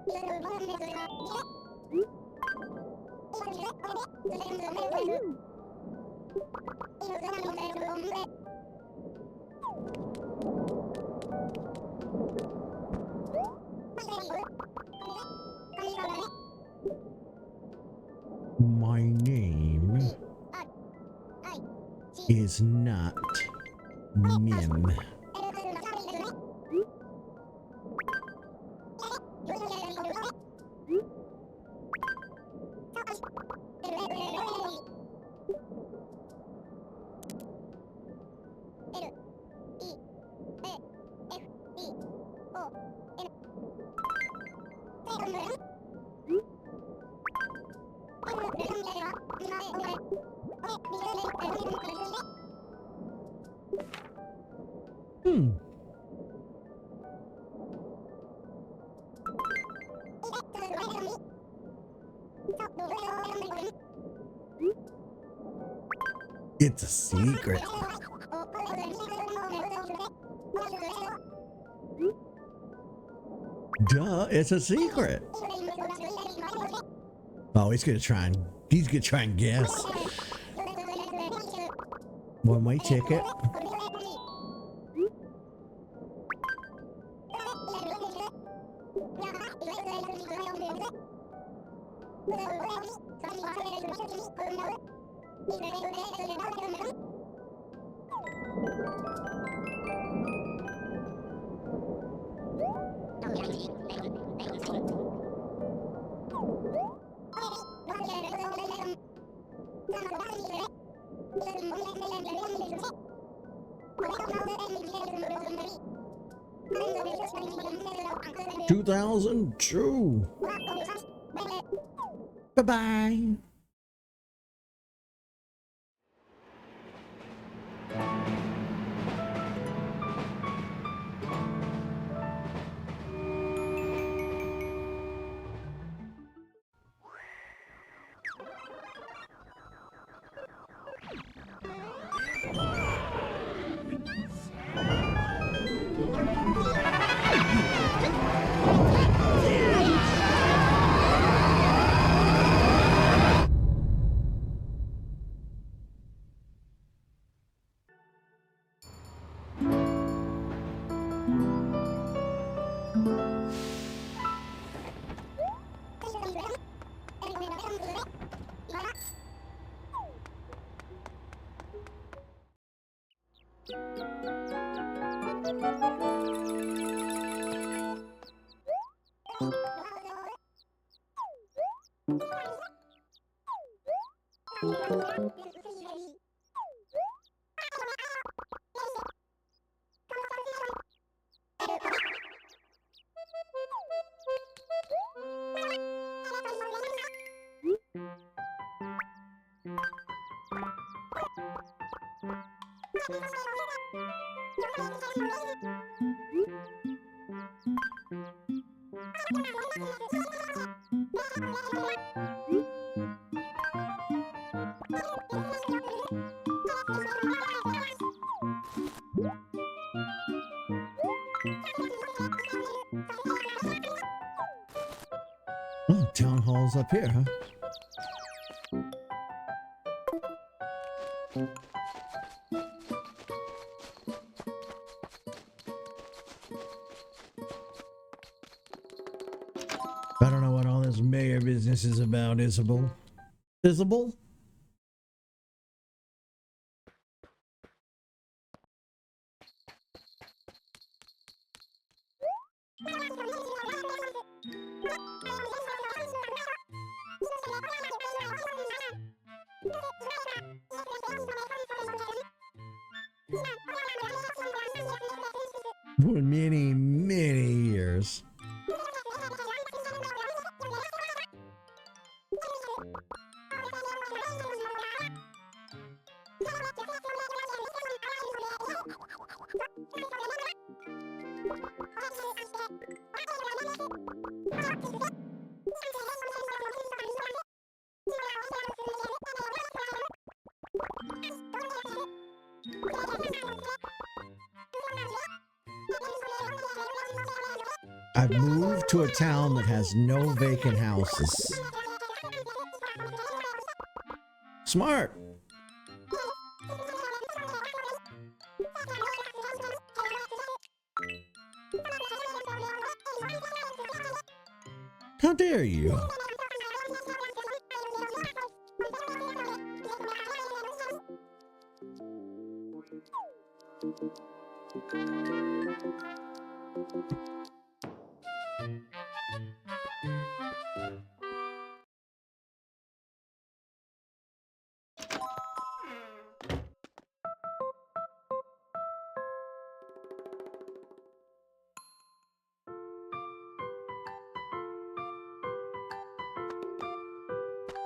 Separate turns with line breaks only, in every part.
My name is not Min. It's a secret. Duh, it's a secret. Oh, he's gonna try and guess. One way ticket. $2,002. Bye-bye. Oh, town hall's up here, huh? I don't know what all this mayor business is about, Isabel. Isabel? For many, many years. I've moved to a town that has no vacant houses. Smart. How dare you?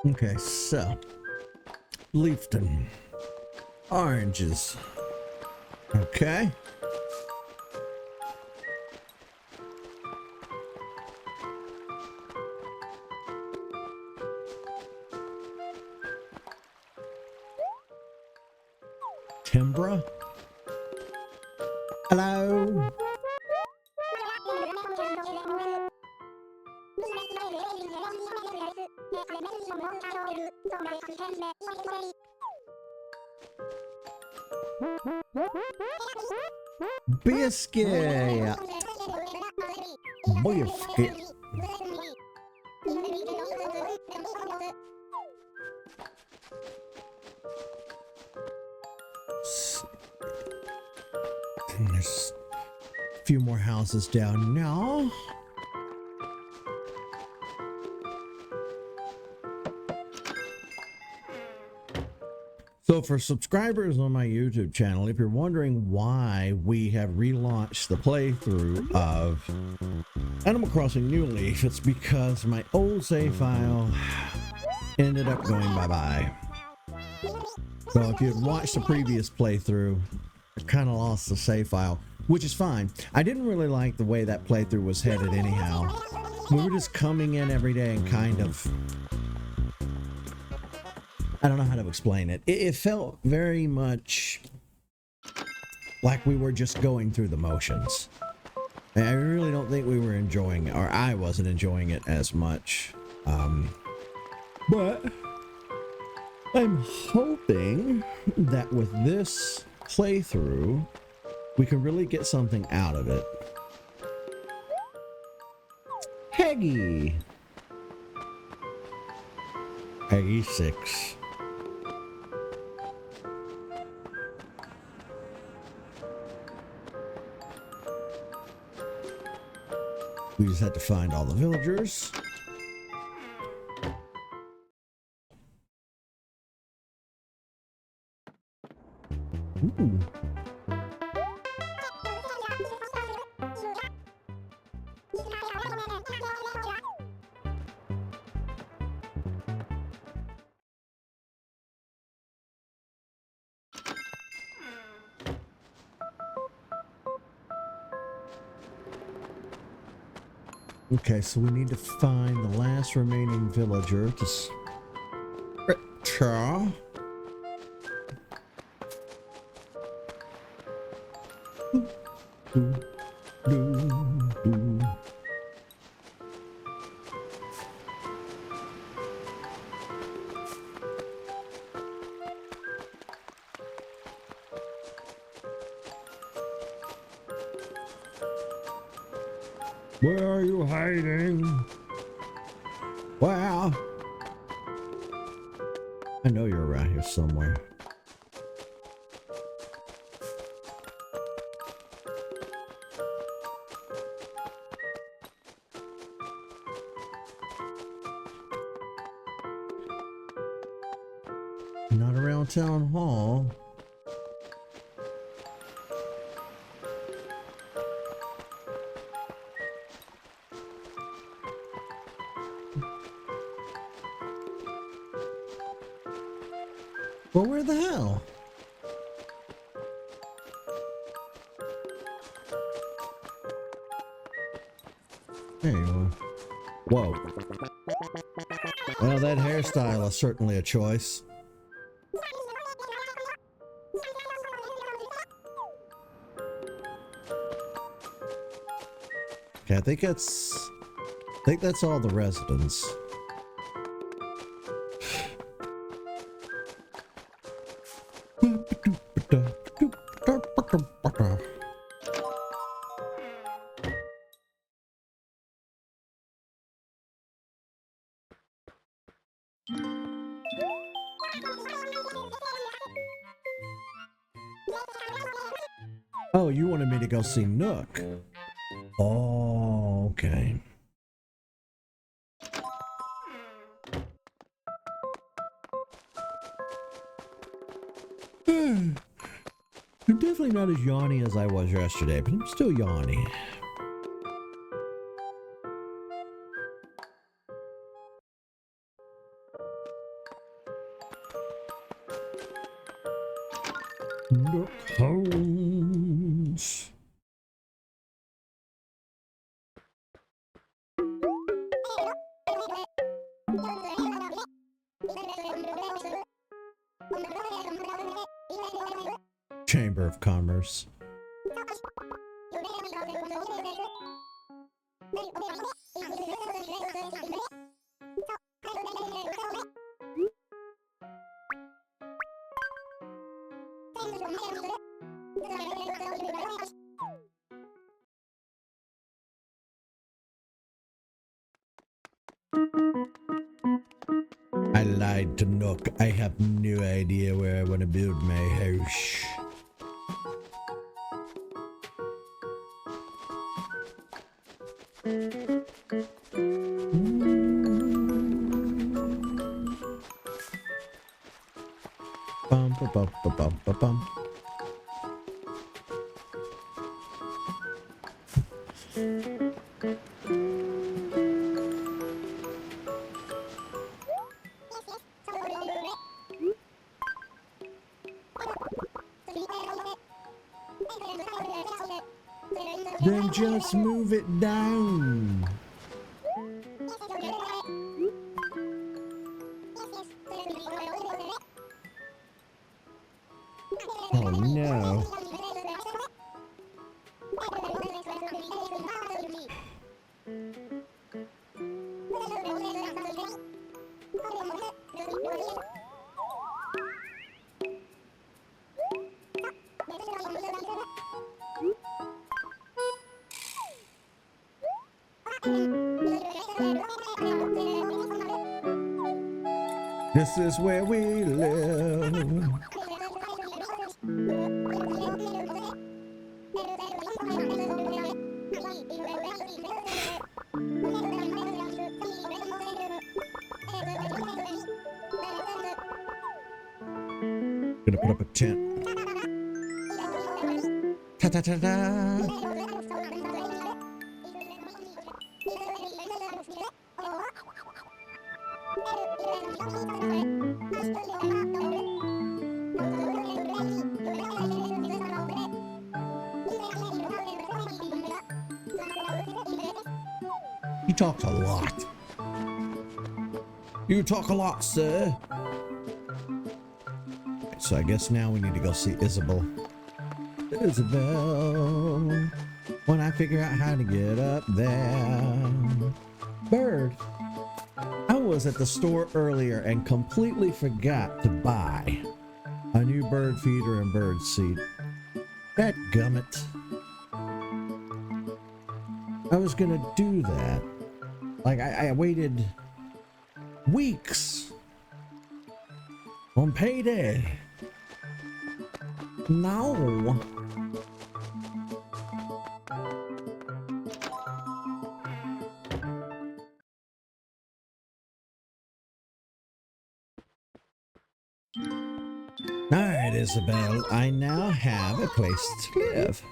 Okay, so Leafton, oranges. Okay. Timbra. Hello. Biscuit. Biscuit. There's a few more houses down now. So for subscribers on my YouTube channel, if you're wondering why we have relaunched the playthrough of Animal Crossing New Leaf, it's because my old save file ended up going bye-bye. So if you'd watched the previous playthrough, I kind of lost the save file, which is fine. I didn't really like the way that playthrough was headed anyhow. We were just coming in every day and kind of... I don't know how to explain it. It felt very much like we were just going through the motions. And I really don't think we were enjoying it, or I wasn't enjoying it as much. But I'm hoping that with this playthrough, we can really get something out of it. Peggy! Peggy 6. We just had to find all the villagers. Ooh. Okay, so we need to find the last remaining villager to Cha. Where are you hiding? Well, I know you're around here somewhere. Not around town hall. Well, where the hell? There you are. Whoa. Well, that hairstyle is certainly a choice. Okay, I think that's all the residents. Oh, you wanted me to go see Nook. Oh, okay. I'm definitely not as yawny as I was yesterday, but I'm still yawny. Nook Homes. Chamber of Commerce. I lied to Nook. I have no idea where I want to build my house. Bum, ba, bum, ba, bum, ba, bum. Then just move it down. Oh no. This is where we live. Gonna put up a tent. Ta ta ta ta. You talk a lot. You talk a lot, sir. So I guess now we need to go see Isabel. Isabel. When I figure out how to get up there. Bird. I was at the store earlier and completely forgot to buy a new bird feeder and bird seed. Dadgummit. I was gonna do that. Like I waited weeks on payday. No. All right, Isabel, I now have a place to live.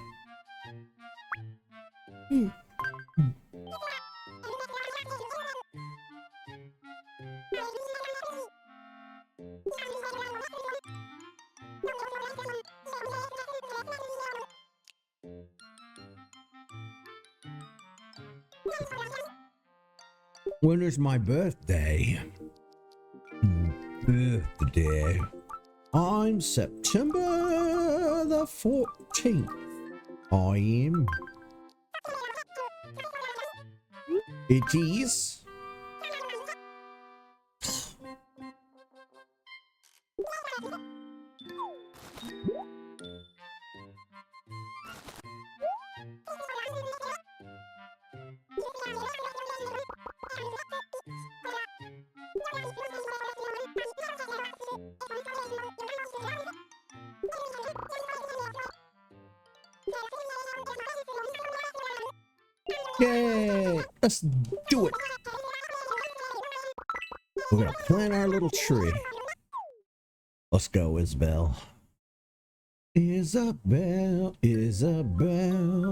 When is my birthday? Birthday. I'm September the 14th. I am. It is. Yay! Let's do it! We're gonna plant our little tree. Let's go, Isabel. Isabel, Isabel.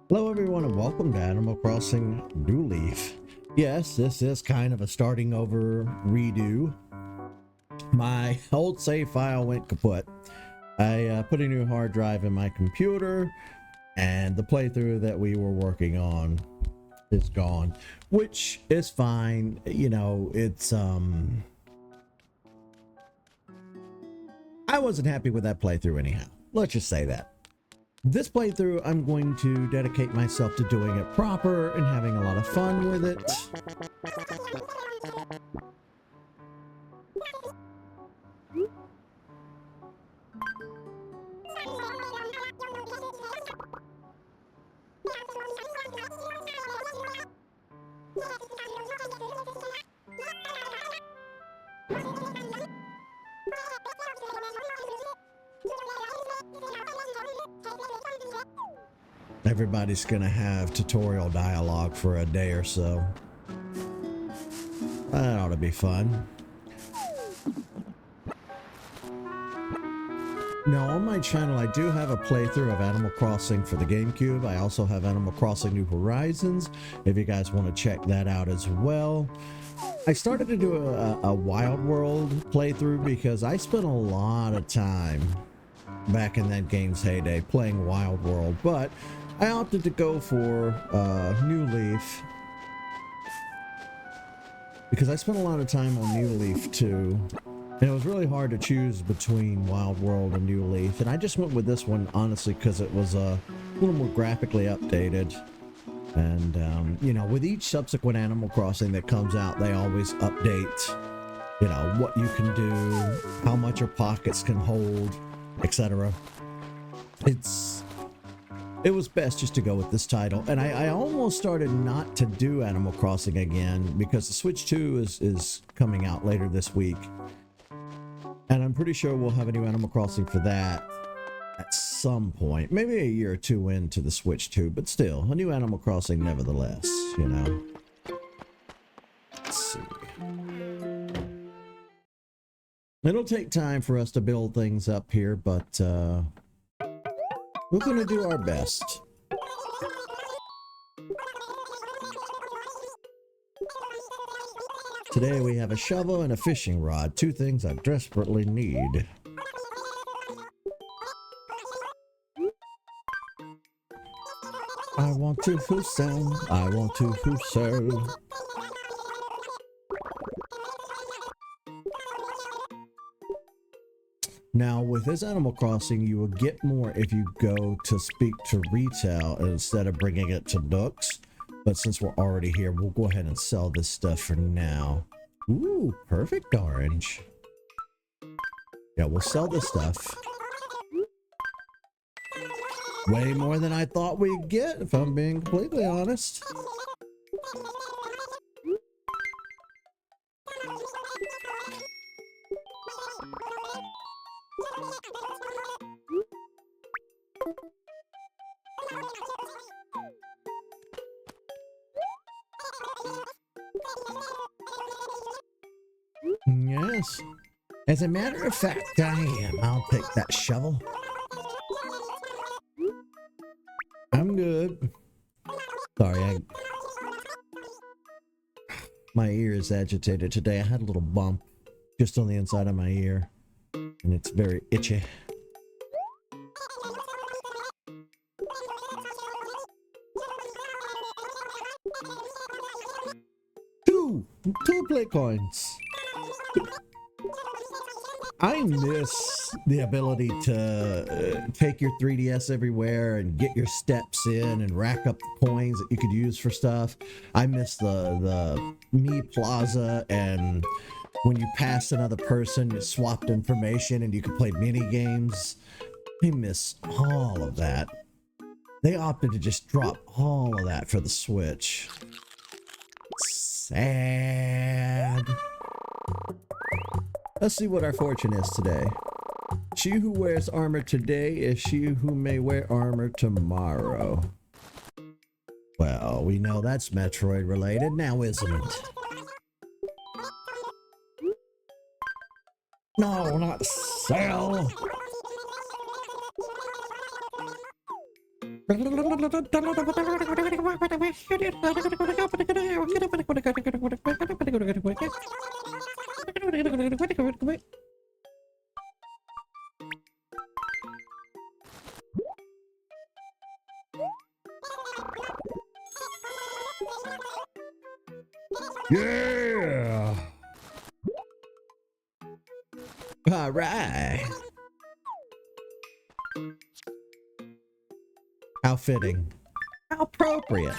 Hello everyone and welcome to Animal Crossing New Leaf. Yes, this is kind of a starting over redo. My old save file went kaput. I put a new hard drive in my computer and the playthrough that we were working on is gone, which is fine. You know, it's I wasn't happy with that playthrough anyhow. Let's just say that. This playthrough, I'm going to dedicate myself to doing it proper and having a lot of fun with it. Everybody's gonna have tutorial dialogue for a day or so. That ought to be fun. Now on my channel I do have a playthrough of Animal Crossing for the GameCube. I also have Animal Crossing New Horizons if you guys want to check that out as well. I started to do a Wild World playthrough because I spent a lot of time back in that game's heyday playing Wild World, but I opted to go for New Leaf because I spent a lot of time on New Leaf too, and it was really hard to choose between Wild World and New Leaf, and I just went with this one honestly because it was a little more graphically updated. And you know, with each subsequent Animal Crossing that comes out, they always update, you know, what you can do, how much your pockets can hold, etc. It was best just to go with this title, and I almost started not to do Animal Crossing again because the Switch 2 is coming out later this week, and I'm pretty sure we'll have a new Animal Crossing for that at some point, maybe a year or two into the Switch 2, but still, a new Animal Crossing nevertheless, you know. Let's see. It'll take time for us to build things up here, but we're gonna do our best. Today we have a shovel and a fishing rod, two things I desperately need. I want to wholesale, I want to wholesale. Now, with this Animal Crossing, you will get more if you go to speak to retail instead of bringing it to Nooks. But since we're already here, we'll go ahead and sell this stuff for now. Ooh, perfect orange. Yeah, we'll sell this stuff. Way more than I thought we'd get, if I'm being completely honest. Yes. As a matter of fact, I am. I'll take that shovel. I'm good. Sorry, my ear is agitated today. I had a little bump just on the inside of my ear, and it's very itchy. Two play coins. I miss the ability to take your 3DS everywhere and get your steps in and rack up the coins that you could use for stuff. I miss the Me Plaza, and when you passed another person, you swapped information and you could play mini games. I miss all of that. They opted to just drop all of that for the Switch. Sad. Let's see what our fortune is today. She who wears armor today is she who may wear armor tomorrow. Well, we know that's Metroid related now, isn't it? No, not sell. Yeah. All right. How fitting. How appropriate.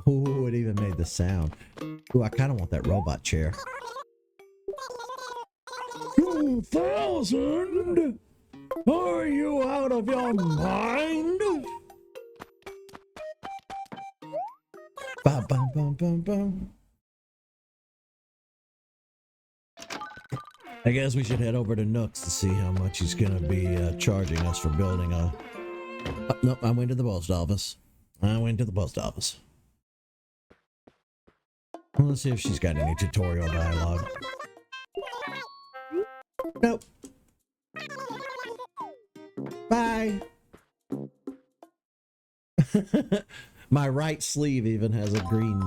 Ooh, it even made the sound. Ooh, I kind of want that robot chair. 2,000? Are you out of your mind? Bum, bum, bum, bum, bum. I guess we should head over to Nooks to see how much he's gonna be charging us for building a... nope, I went to the post office. Well, let's see if she's got any tutorial dialogue. Nope. Bye. My right sleeve even has a green,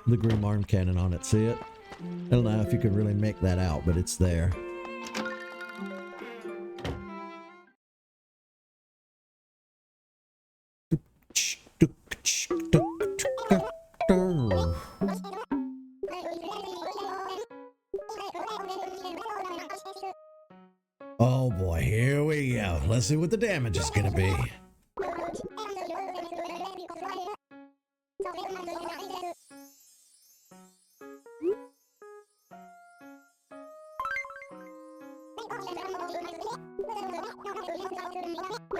the green arm cannon on it. See it? I don't know if you can really make that out, but it's there. Oh boy, here we go. Let's see what the damage is gonna be.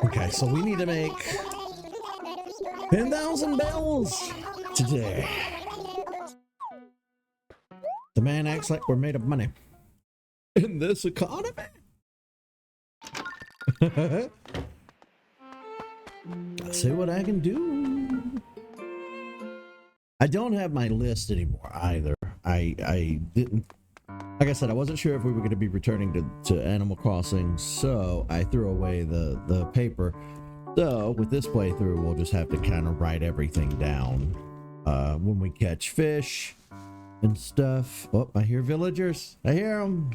Okay, so we need to make 10,000 bells today. The man acts like we're made of money. In this economy? Let's see what I can do. I don't have my list anymore either. I didn't, like I said, I wasn't sure if we were going to be returning to Animal Crossing, so I threw away the paper. So with this playthrough, we'll just have to kind of write everything down when we catch fish and stuff. Oh, I hear villagers. I hear them.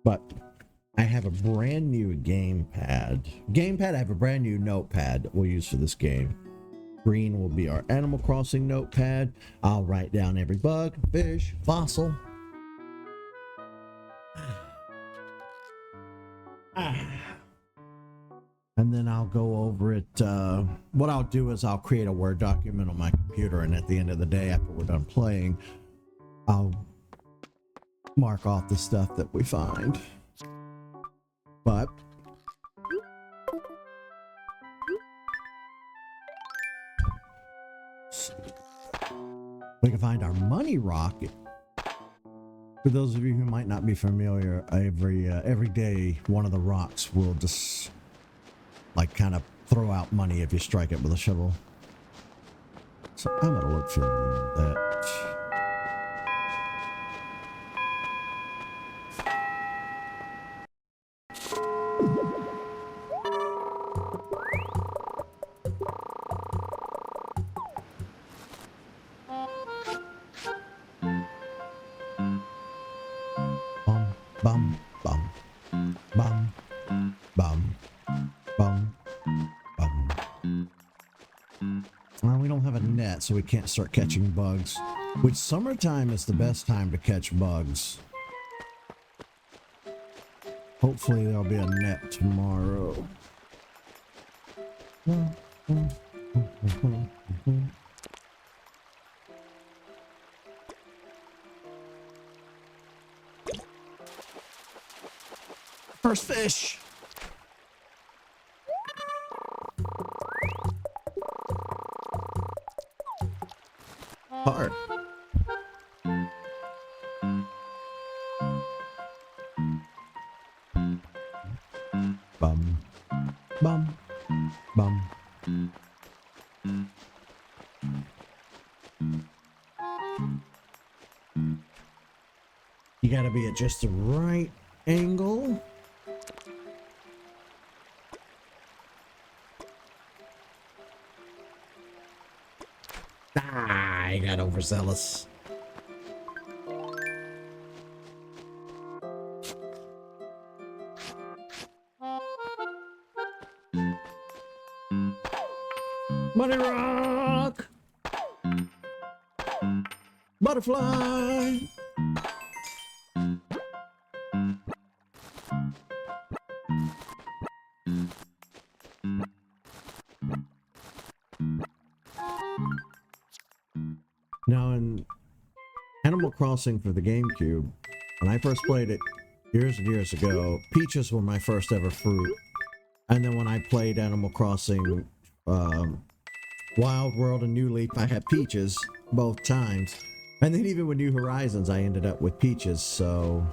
But I have a brand new gamepad. I have a brand new notepad that we'll use for this game. Green will be our Animal Crossing notepad. I'll write down every bug, fish, fossil. And then I'll go over it. What I'll do is I'll create a Word document on my computer, and at the end of the day, after we're done playing, I'll mark off the stuff that we find. But we can find our money rocket. For those of you who might not be familiar, every day one of the rocks will just like kind of throw out money if you strike it with a shovel. So I'm gonna look for that. Bum, bum, bum, bum, bum, bum. Well, we don't have a net, so we can't start catching bugs. Which summertime is the best time to catch bugs. Hopefully there'll be a net tomorrow. First fish. Hard. Bum, bum, bum. You gotta be at just the right angle. I got overzealous. Money rock! Butterfly! Now, in Animal Crossing for the GameCube, when I first played it years and years ago, peaches were my first ever fruit. And then when I played Animal Crossing Wild World and New Leaf, I had peaches both times. And then even with New Horizons, I ended up with peaches. So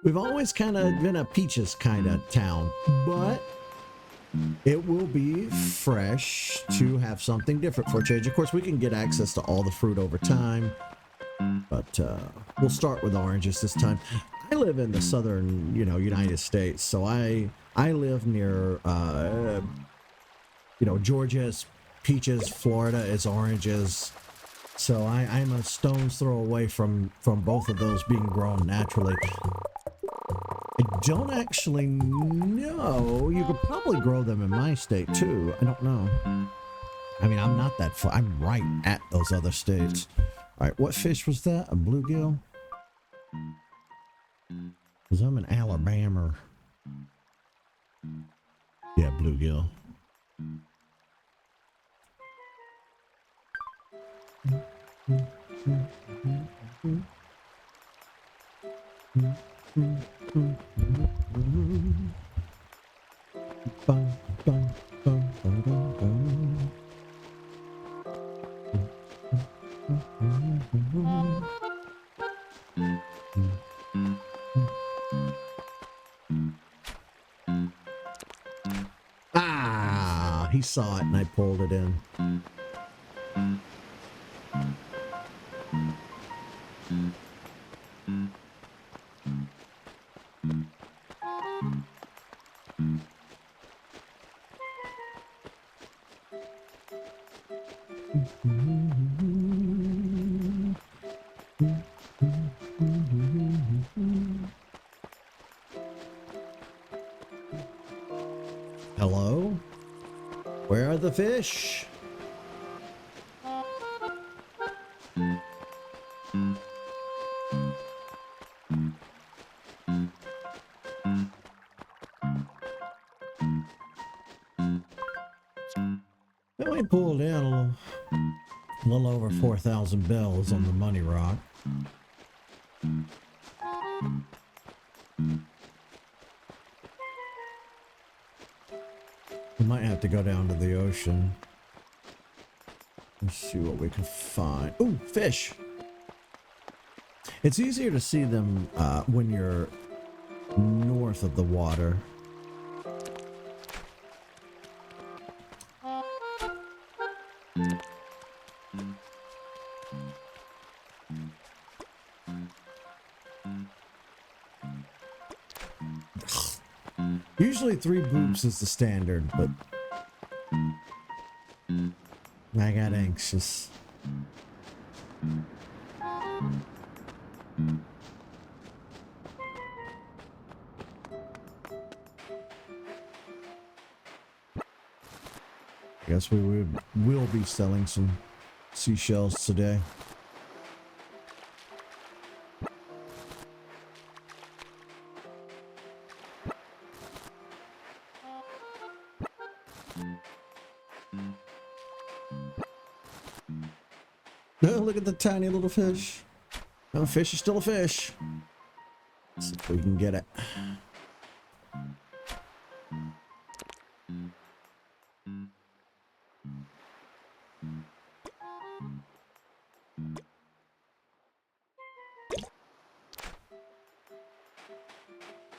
we've always kind of been a peaches kind of town, but it will be fresh to have something different for a change. Of course, we can get access to all the fruit over time, but we'll start with oranges this time. I live in the southern, United States, so I live near, Georgia is peaches, Florida is oranges. So I'm a stone's throw away from both of those being grown naturally. I don't actually know. You could probably grow them in my state too. I don't know. I mean, I'm not that far. I'm right at those other states. All right, what fish was that? A bluegill? Because I'm in Alabama. Yeah, bluegill. Ah, he saw it and I pulled it in. Hello? Where are the fish? Then we pulled in a little over 4,000 bells on the money rock. We might have to go down to the ocean. Let's see what we can find. Ooh, fish! It's easier to see them when you're north of the water. Usually 3 boops is the standard, but I got anxious. Guess we will be selling some seashells today. Oh, look at the tiny little fish. Oh, fish is still a fish. Let's see if we can get it.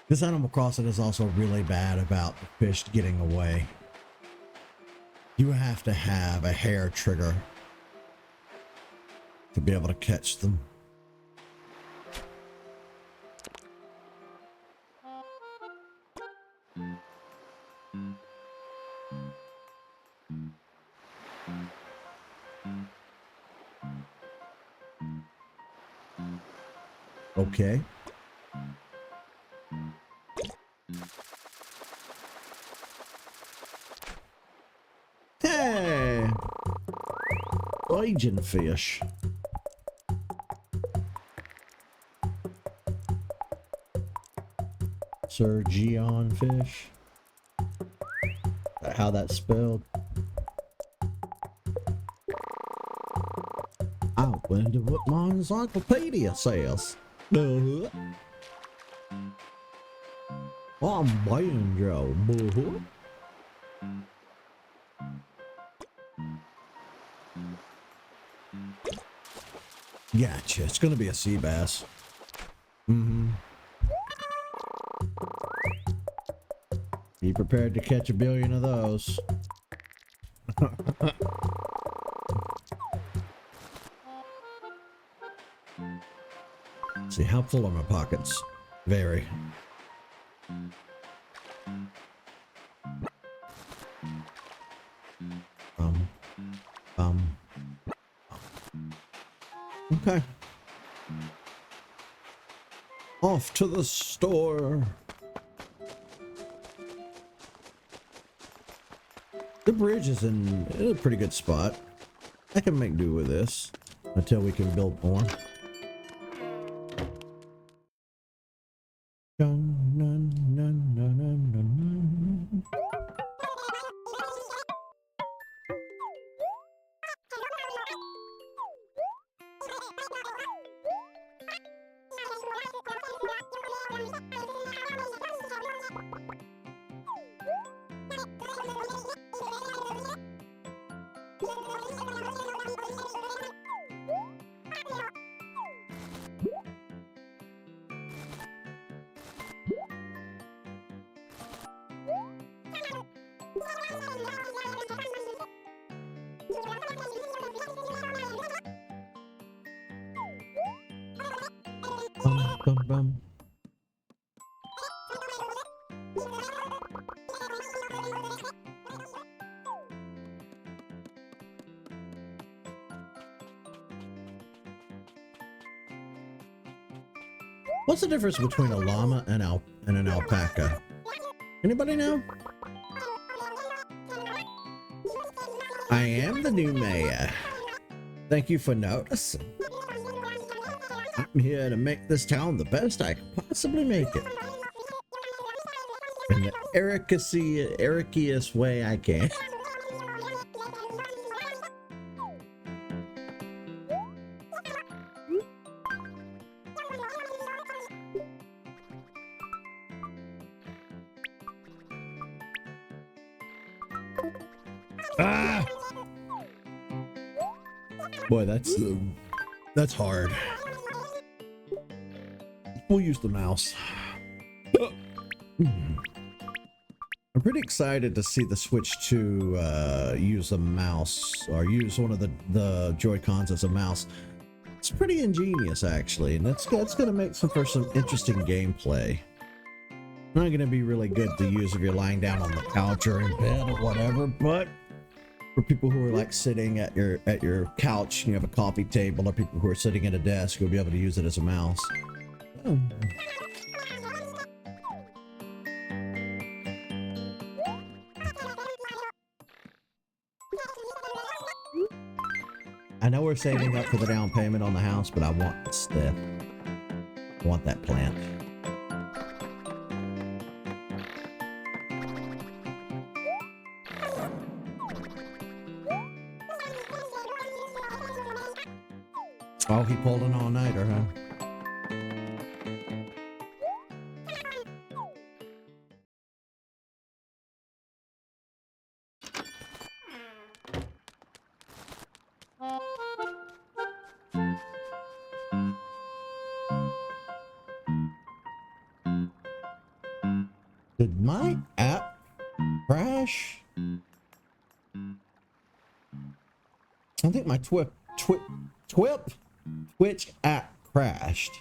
This Animal Crossing is also really bad about the fish getting away. You have to have a hair trigger to be able to catch them. Okay. Hey! Pigeon fish. Sir Gion fish. How that's spelled. I wonder what my encyclopedia says. I'm banjo. Gotcha. It's gonna be a sea bass. Be prepared to catch a billion of those. See, how full are my pockets? Very. Okay. Off to the store. The bridge is in a pretty good spot. I can make do with this until we can build more. Dun, dun, dun, dun, dun, dun, dun. Bum, bum. What's the difference between a llama and an alpaca? Anybody know? I am the new mayor. Thank you for noticing. I'm here to make this town the best I can possibly make it. In the Ericiest way I can. Ah! Boy, that's hard. We'll use the mouse. I'm pretty excited to see the switch to use a mouse or use one of the Joy-Cons as a mouse. It's pretty ingenious, actually, and that's going to make for some interesting gameplay. Not going to be really good to use if you're lying down on the couch or in bed or whatever, but for people who are like sitting at your couch, you have a coffee table, or people who are sitting at a desk, you'll be able to use it as a mouse. Oh. I know we're saving up for the down payment on the house, but I want that plant. Oh, he pulled an all-nighter, huh? Did my app crash? I think my Twitch app crashed.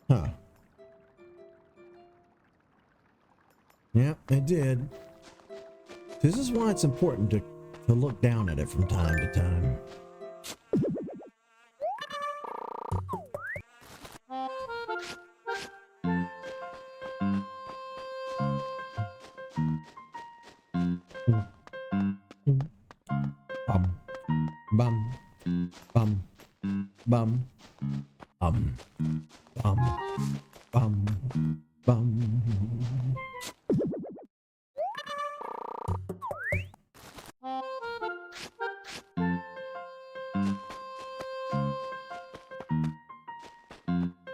Huh. Yep, it did. This is why it's important to look down at it from time to time. Bum, bum, bum, bum, bum, bum.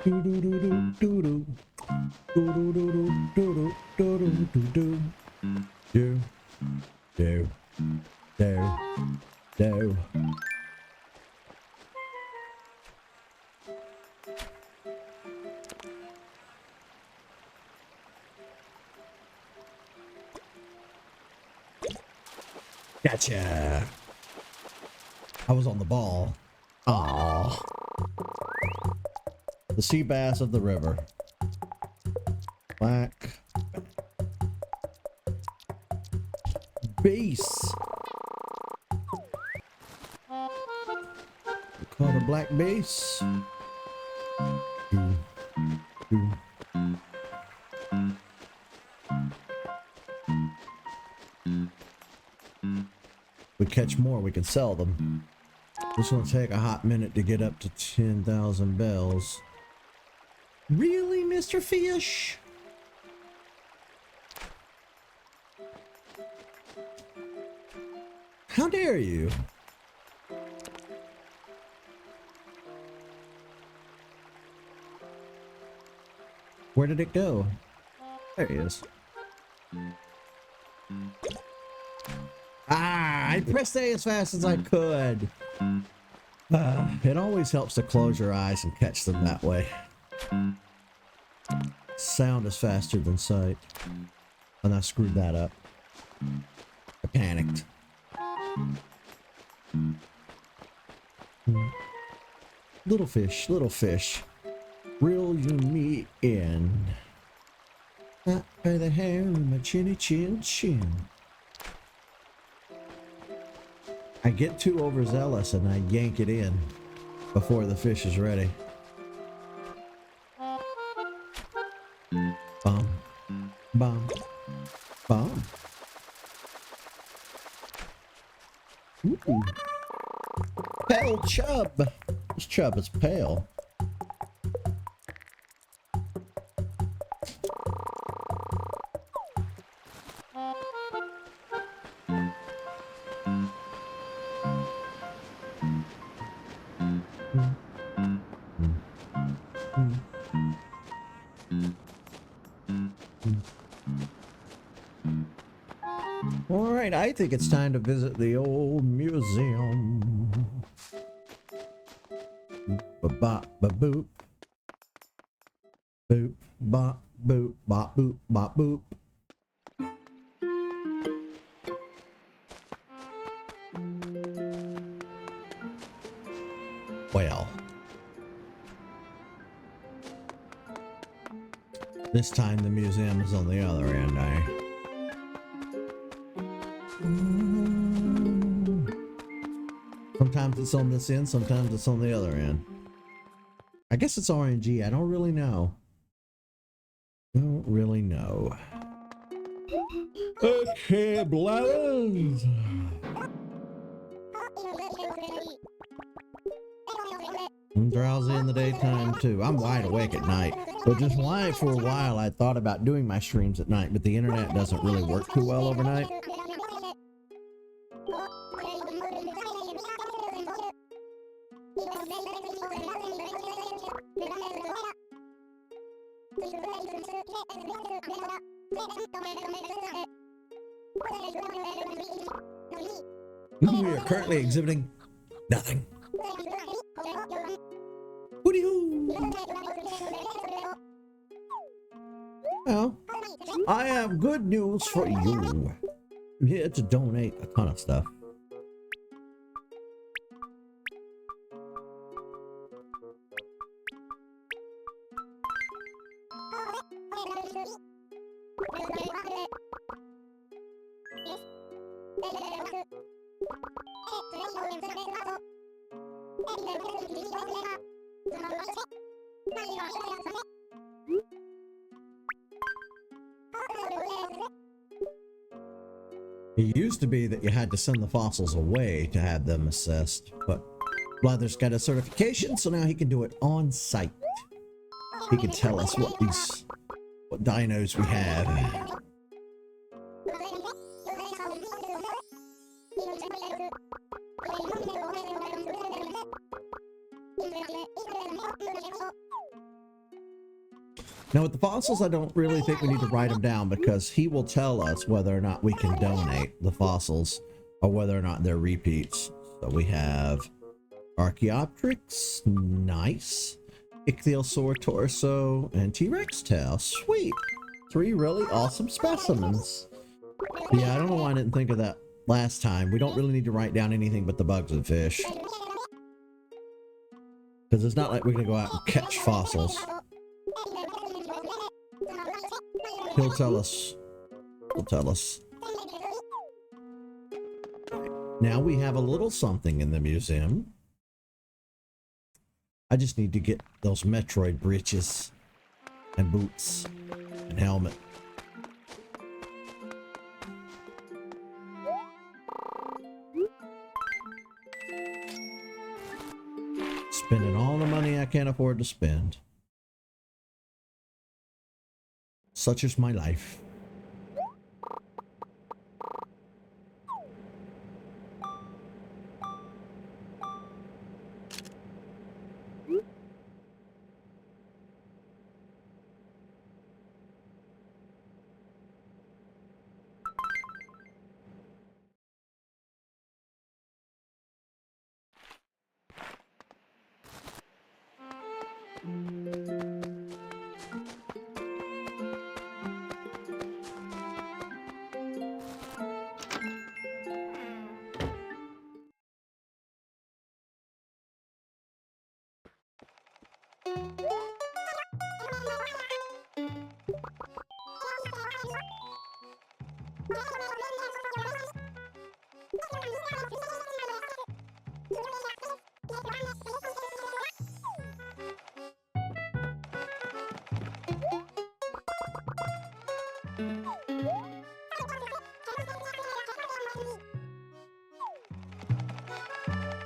Do do do do do do do do do do do do do do do do do. Gotcha. I was on the ball. Aww. The sea bass of the river. Black bass. We caught a black bass. We catch more, we can sell them. It's gonna take a hot minute to get up to 10,000 bells. Really, Mr. Fish? How dare you? Where did it go? There he is. Ah, I pressed A as fast as I could. It always helps to close your eyes and catch them that way. Sound is faster than sight. And I screwed that up. I panicked. Little fish. Reel you me in. Not by the hair of my chinny chin chin. I get too overzealous and I yank it in before the fish is ready. Bum, Bomb. Bomb. Ooh. Pale chub. This chub is pale. All right, I think it's time to visit the old museum. Ba ba boop. Boop ba boop ba boop ba boop. Well, this time the museum is on the other end, Sometimes it's on this end, sometimes it's on the other end. I guess it's RNG, I don't really know. Don't really know. Okay, blathers. I'm drowsy in the daytime too. I'm wide awake at night. Which is why for a while I thought about doing my streams at night, but the internet doesn't really work too well overnight. We are currently exhibiting nothing. Well, I have good news for you. I'm here to donate a ton of stuff. It used to be that you had to send the fossils away to have them assessed, but Blather's got a certification, so now he can do it on site. He can tell us what dinos we have. Now with the fossils, I don't really think we need to write them down because he will tell us whether or not we can donate the fossils or whether or not they're repeats. So we have Archaeopteryx, nice. Ichthyosaur torso, and T-Rex tail, sweet. 3 really awesome specimens. Yeah, I don't know why I didn't think of that last time. We don't really need to write down anything but the bugs and fish. Because it's not like we're going to go out and catch fossils. He'll tell us. He'll tell us. Now we have a little something in the museum. I just need to get those Metroid breeches and boots and helmet. Spending all the money I can't afford to spend. Such is my life.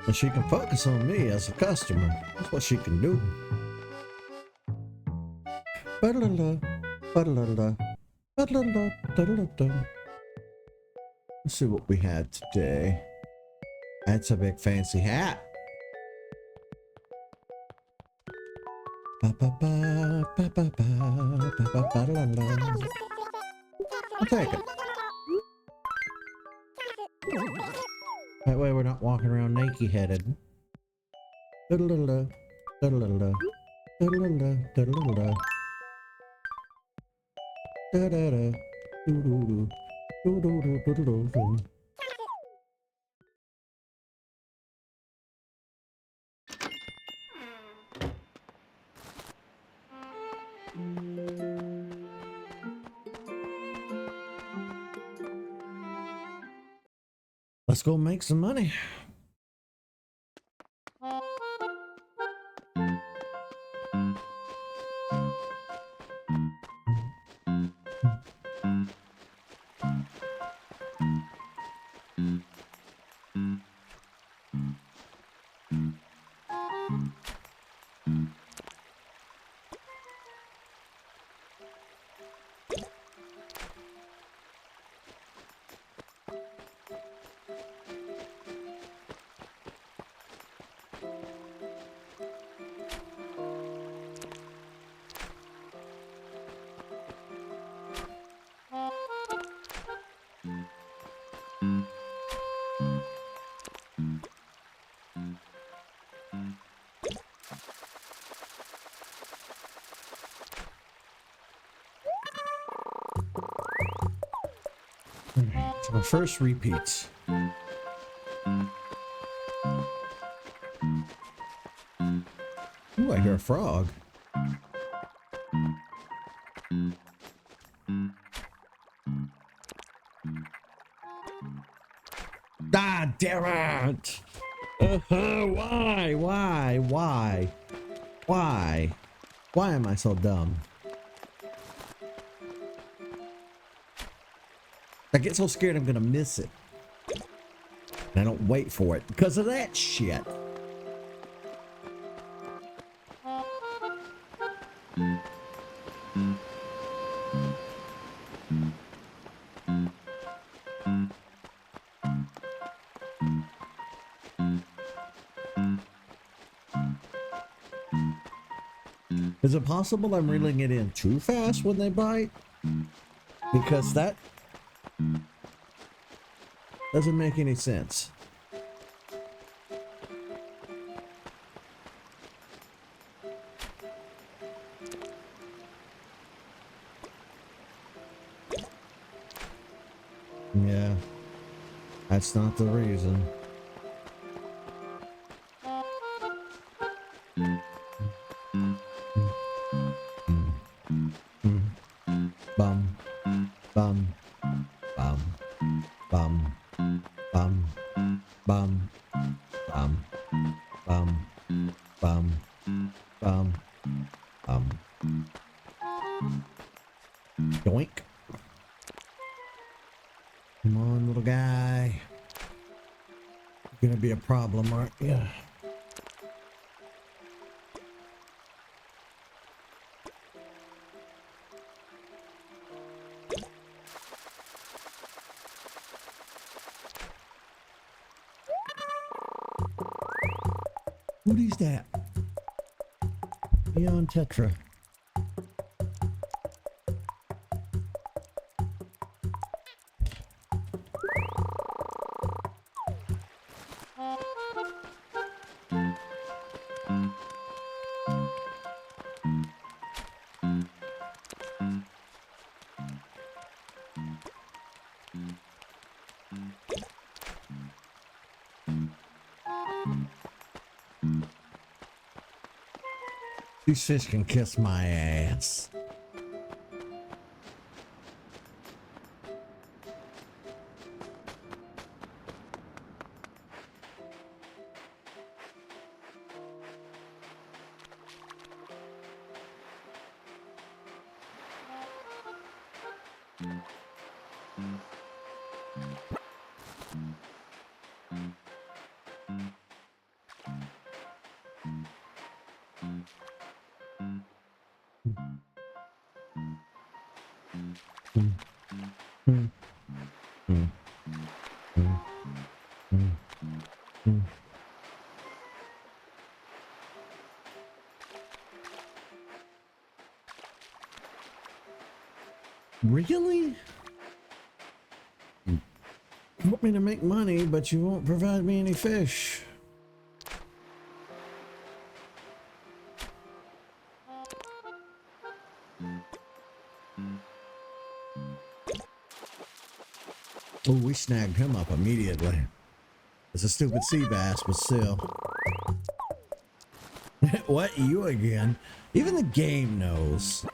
And she can focus on me as a customer. That's what she can do. Ba-da-da-da, ba-da-da-da, ba-da-da-da, da-da-da-da. Let's see what we had today. That's a big fancy hat. Ba-ba-ba, ba-ba-ba, ba-ba-ba-da-da. I'll take it. That way we're not walking around naked-headed. Da-da-da-da, da-da-da-da, da-da-da-da, da-da-da-da. Da-da-da, doo-doo-doo, doo-doo-doo-doo-doo-doo. Let's go make some money. It's my first repeats. Ooh, I hear a frog. Ah, damn it! Why? Why am I so dumb? I get so scared I'm gonna miss it. And I don't wait for it because of that shit. Is it possible I'm reeling it in too fast when they bite? Because that doesn't make any sense. Yeah, that's not the reason. Bum, bum, bum, bum, bum, bum, bum, bum, bum, bum, Yoink. Come on, little guy. You're gonna be a problem, aren't you? What is that? Beyond Tetra. These fish can kiss my ass. Really? You want me to make money, but you won't provide me any fish. Oh, we snagged him up immediately. It's a stupid sea bass, but still. What? You again? Even the game knows.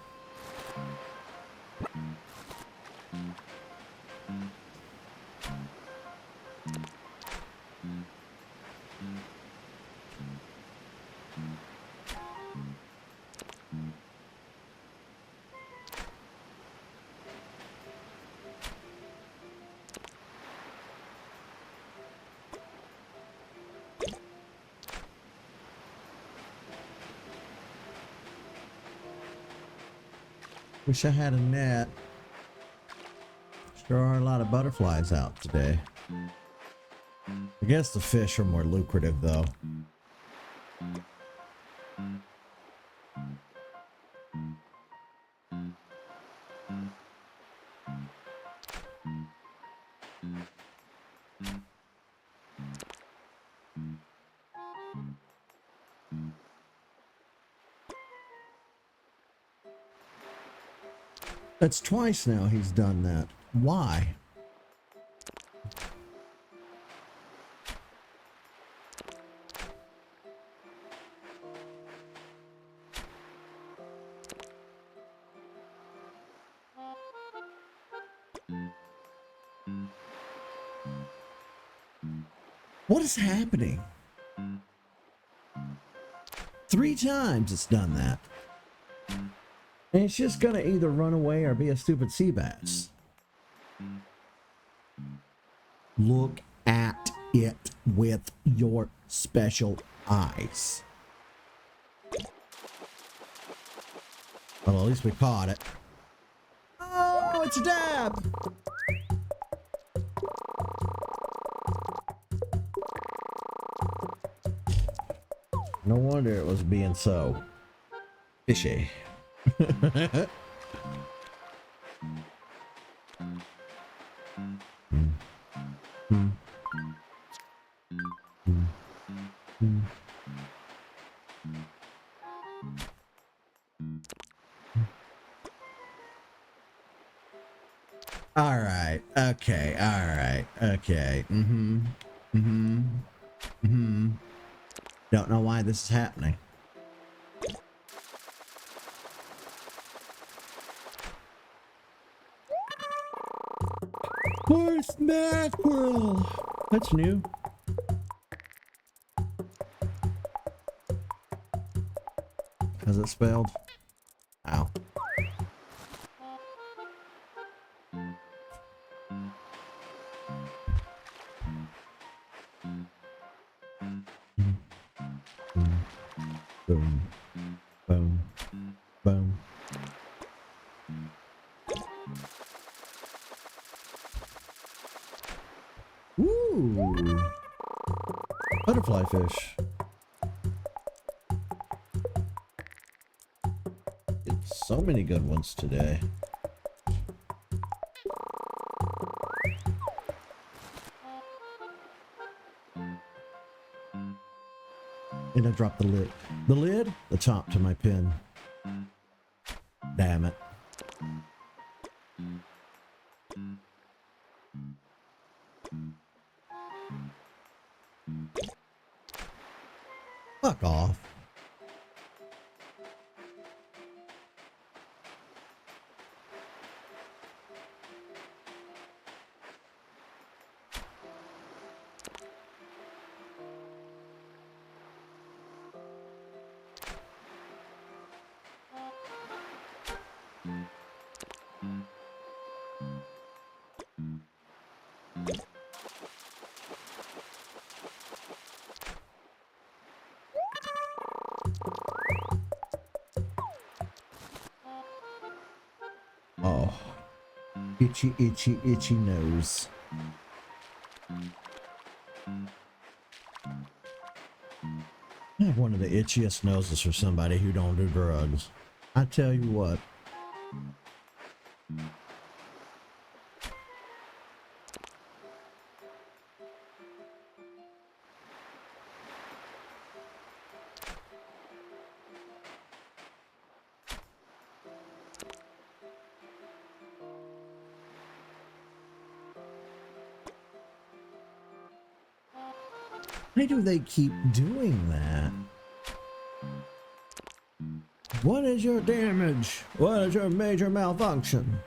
Wish I had a net. Sure are a lot of butterflies out today. I guess the fish are more lucrative though. That's twice now he's done that. Why? What is happening? 3 times it's done that. And it's just gonna either run away or be a stupid sea bass. Look at it with your special eyes. Well, at least we caught it. Oh, it's a dab! No wonder it was being so fishy. All right. Okay. All right. Okay. Don't know why this is happening. Horse mackerel. That's new. How's it spelled? Ow. Boom. Boom. Boom. Ooh. Butterfly fish. It's so many good ones today. And I dropped the lid. The lid? The top to my pin. Damn it. Fuck off. Oh, itchy, itchy, itchy nose. I have one of the itchiest noses for somebody who don't do drugs. I tell you what. Why do they keep doing that? What is your damage? What is your major malfunction?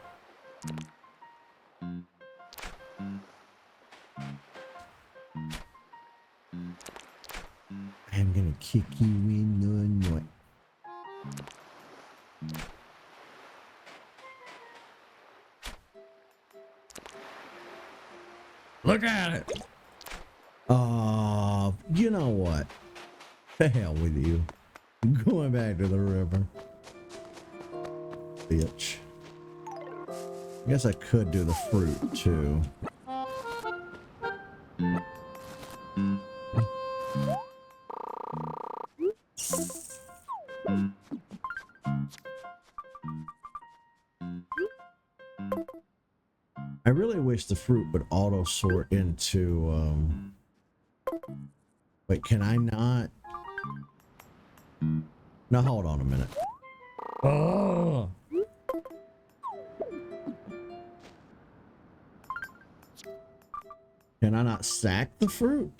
I'm gonna kick you in the nut. Look at it! You know what? The hell with you. I'm going back to the river. Bitch. I guess I could do the fruit too. I really wish the fruit would auto sort into wait, can I not? Now hold on a minute. Oh. Can I not stack the fruit?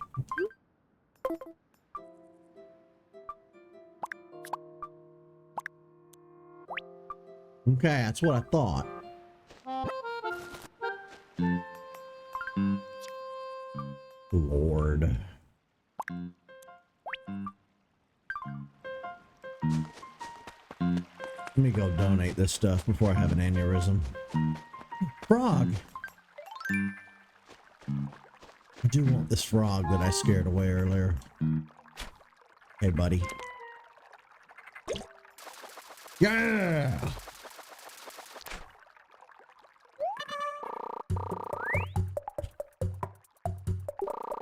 Okay, that's what I thought. Lord. Let me go donate this stuff before I have an aneurysm. Frog! I do want this frog that I scared away earlier. Hey, buddy. Yeah!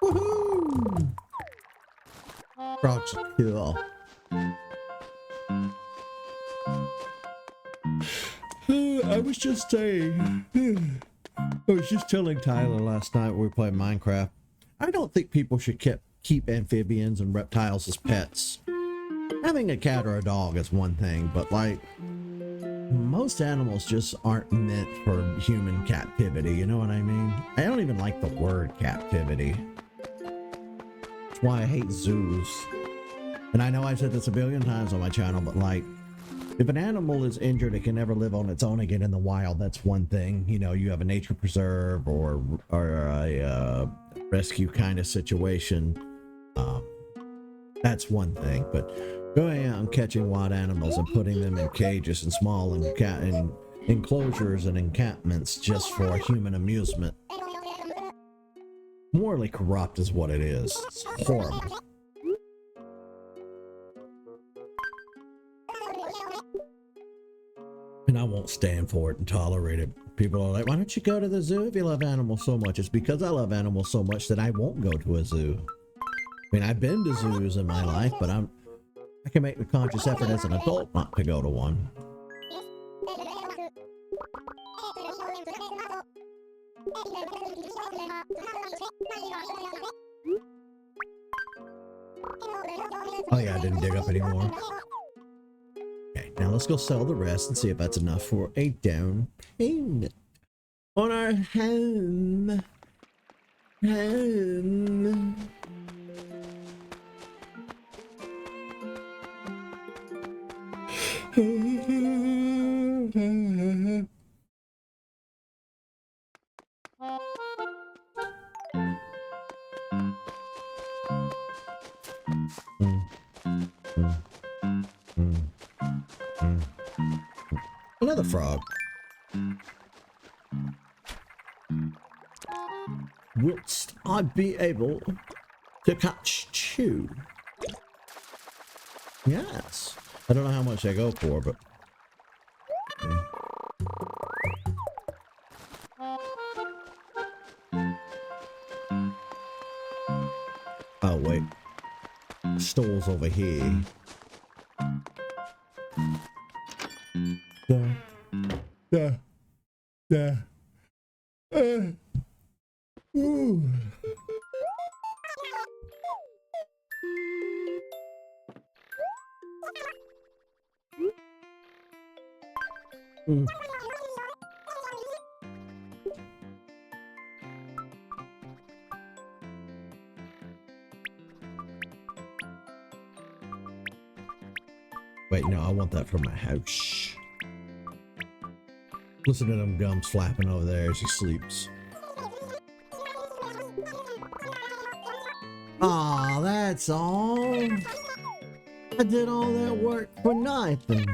Woohoo! Frogs are cool. I was just saying, I was just telling Tyler last night when we played Minecraft, I don't think people should keep amphibians and reptiles as pets. Having a cat or a dog is one thing, but like, most animals just aren't meant for human captivity, you know what I mean? I don't even like the word captivity. That's why I hate zoos. And I know I've said this a billion times on my channel, but like, if an animal is injured, it can never live on its own again in the wild. That's one thing. You know, you have a nature preserve or a rescue kind of situation. That's one thing. But going out and catching wild animals and putting them in cages and small enclosures and encampments just for human amusement, morally corrupt is what it is. It's horrible. And I won't stand for it and tolerate it. People are like, why don't you go to the zoo if you love animals so much? It's because I love animals so much that I won't go to a zoo. I mean, I've been to zoos in my life, but I can make the conscious effort as an adult not to go to one. Oh yeah, I didn't dig up anymore. Okay, now let's go sell the rest and see if that's enough for a down payment on our home. Another frog. Wouldst I be able to catch you? Yes. I don't know how much they go for, but Oh, wait. Stool's over here. Yeah. Yeah. Ooh. Mm. Wait, no, I want that for my house. Listen to them gums flapping over there as he sleeps. Aw, that's all. I did all that work for nothing.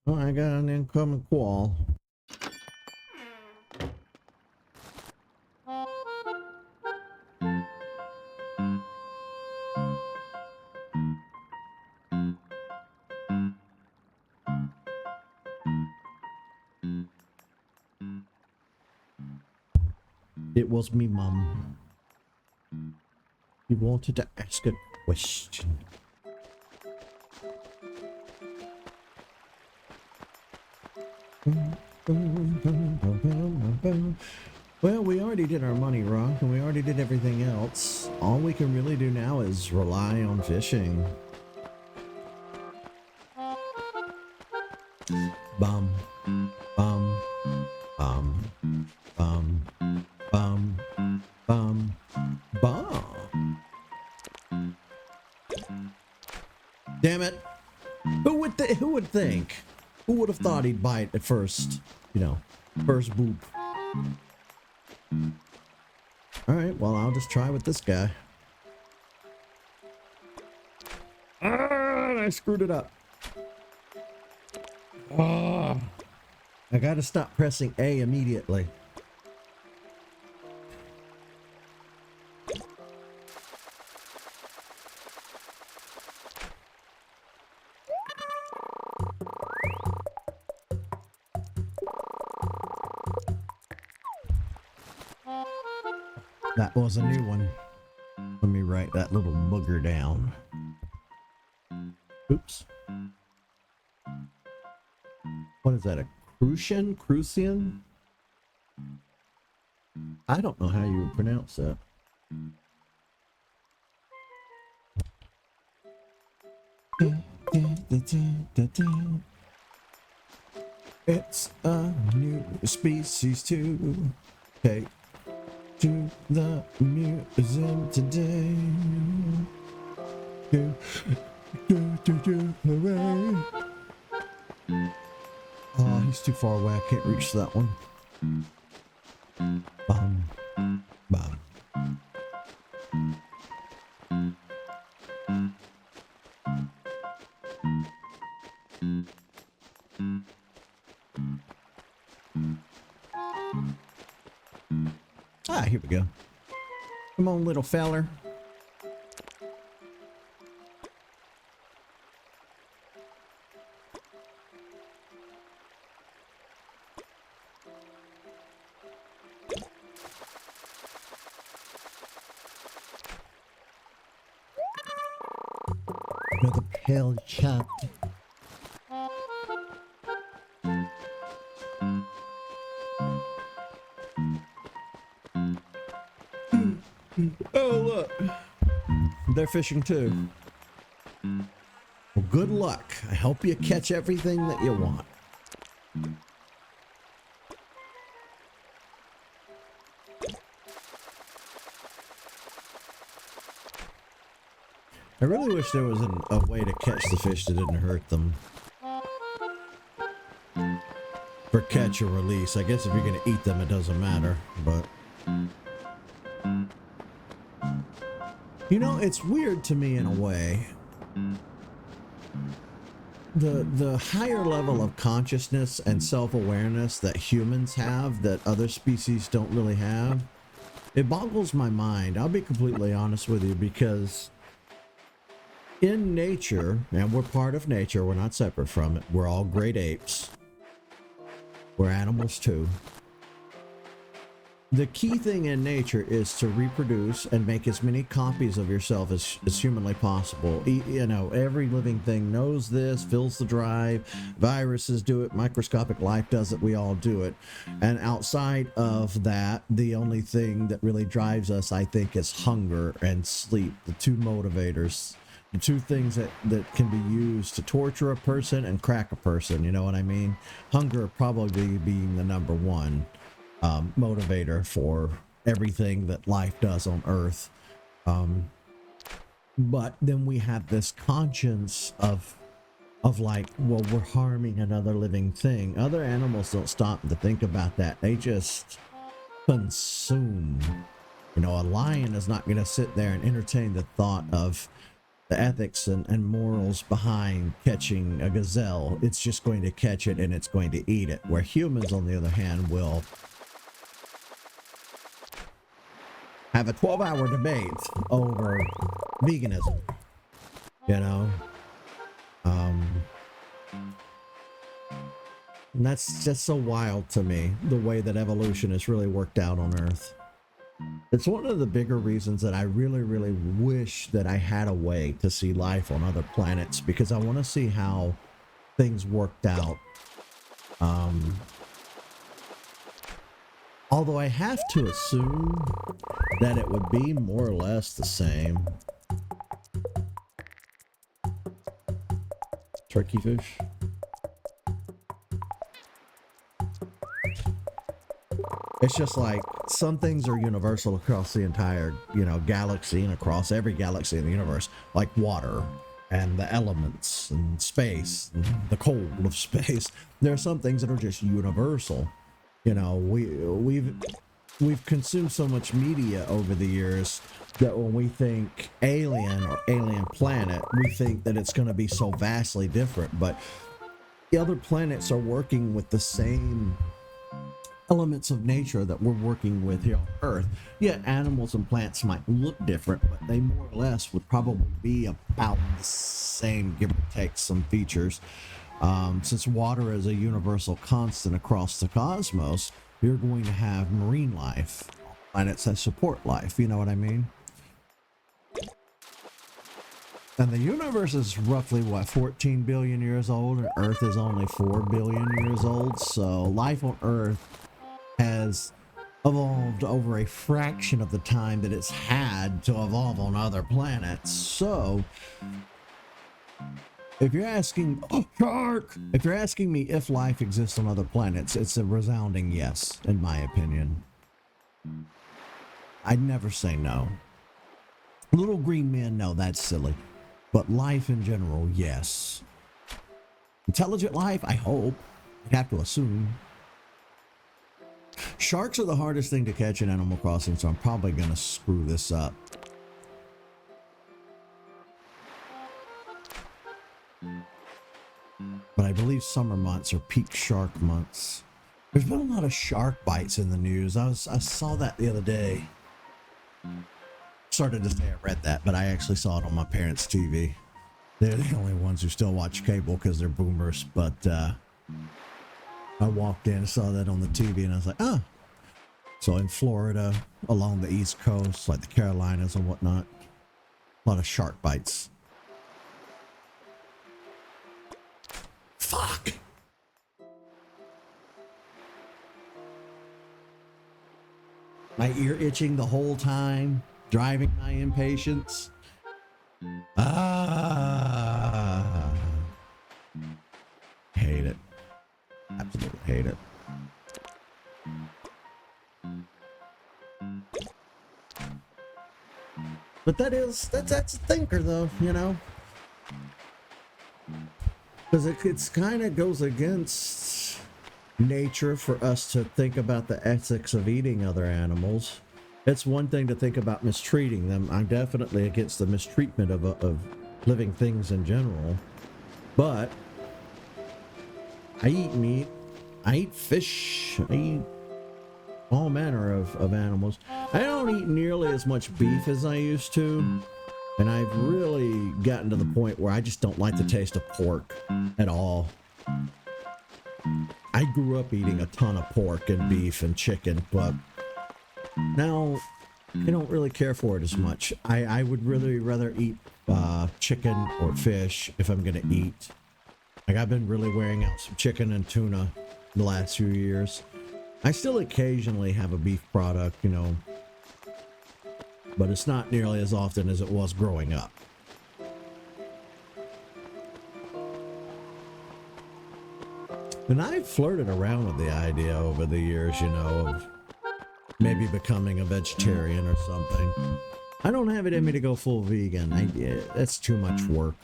Oh, I got an incoming call. It was me, Mum. He wanted to ask a question. Well, we already did our money rock, and we already did everything else. All we can really do now is rely on fishing. Bum, bum, bum, bum, bum, bum, bum. Damn it! Who would think? Who would have thought he'd bite at first? You know, first boop. All right, well, I'll just try with this guy. Ah, I screwed it up. Ah, I gotta stop pressing A immediately. That was a new one. Let me write that little booger down. Oops. What is that, a Crucian? Crucian? I don't know how you would pronounce that. It's a new species to take to the museum today. Hooray. Oh, he's too far away. I can't reach that one. Bum, bum. Ah, here we go. Come on, little feller. Another pale chopped. Oh, look. They're fishing too. Well, good luck. I hope you catch everything that you want. I really wish there was a way to catch the fish that didn't hurt them. For catch or release. I guess if you're going to eat them, it doesn't matter, but... You know, it's weird to me in a way. The higher level of consciousness and self-awareness that humans have that other species don't really have, it boggles my mind. I'll be completely honest with you, because in nature, and we're part of nature, we're not separate from it, we're all great apes. We're animals too. the key thing in nature is to reproduce and make as many copies of yourself as humanly possible. You know, every living thing knows this, fills the drive. Viruses do it, microscopic life does it, we all do it. And outside of that, the only thing that really drives us, I think, is hunger and sleep, the two motivators. The two things that can be used to torture a person and crack a person, you know what I mean? Hunger probably being the number one motivator for everything that life does on Earth. But then we have this conscience of like, well, we're harming another living thing. Other animals don't stop to think about that. They just consume. You know, a lion is not going to sit there and entertain the thought of the ethics and morals behind catching a gazelle. It's just going to catch it and it's going to eat it. Where humans, on the other hand, will have a 12-hour debate over veganism, you know? And that's just so wild to me, the way that evolution has really worked out on Earth. It's one of the bigger reasons that I really, really wish that I had a way to see life on other planets, because I want to see how things worked out. Although I have to assume that it would be more or less the same. Turkey fish. It's just like some things are universal across the entire, you know, galaxy and across every galaxy in the universe, like water and the elements and space and the cold of space. There are some things that are just universal. You know, we've consumed so much media over the years that when we think alien or alien planet, we think that it's going to be so vastly different. But the other planets are working with the same elements of nature that we're working with here on Earth. Yeah, animals and plants might look different, but they more or less would probably be about the same, give or take some features. Since water is a universal constant across the cosmos, you're going to have marine life, planets that support life, you know what I mean? And the universe is roughly, what, 14 billion years old, and Earth is only 4 billion years old, so life on Earth has evolved over a fraction of the time that it's had to evolve on other planets. So if you're asking, if you're asking me if life exists on other planets, it's a resounding yes, in my opinion. I'd never say no. Little green men, no, that's silly. But life in general, yes. Intelligent life, I hope. I'd have to assume. Sharks are the hardest thing to catch in Animal Crossing, so I'm probably going to screw this up. But I believe summer months are peak shark months. There's been a lot of shark bites in the news. I saw that the other day. Started to say I read that, but I actually saw it on my parents' TV. They're the only ones who still watch cable because they're boomers, but I walked in and saw that on the TV and I was like, ah. So in Florida, along the East Coast, like the Carolinas and whatnot, a lot of shark bites. Fuck. My ear itching the whole time, driving my impatience. Hate it. Absolutely hate it. But that's a thinker though, you know? Because it's kind of goes against nature for us to think about the ethics of eating other animals. It's one thing to think about mistreating them. I'm definitely against the mistreatment of living things in general. But I eat meat, I eat fish, I eat all manner of animals. I don't eat nearly as much beef as I used to. And I've really gotten to the point where I just don't like the taste of pork at all. I grew up eating a ton of pork and beef and chicken, but Now, I don't really care for it as much. I would really rather eat chicken or fish if I'm gonna eat. Like, I've been really wearing out some chicken and tuna the last few years. I still occasionally have a beef product, you know, but it's not nearly as often as it was growing up. And I've flirted around with the idea over the years, you know, of maybe becoming a vegetarian or something. I don't have it in me to go full vegan. That's too much work.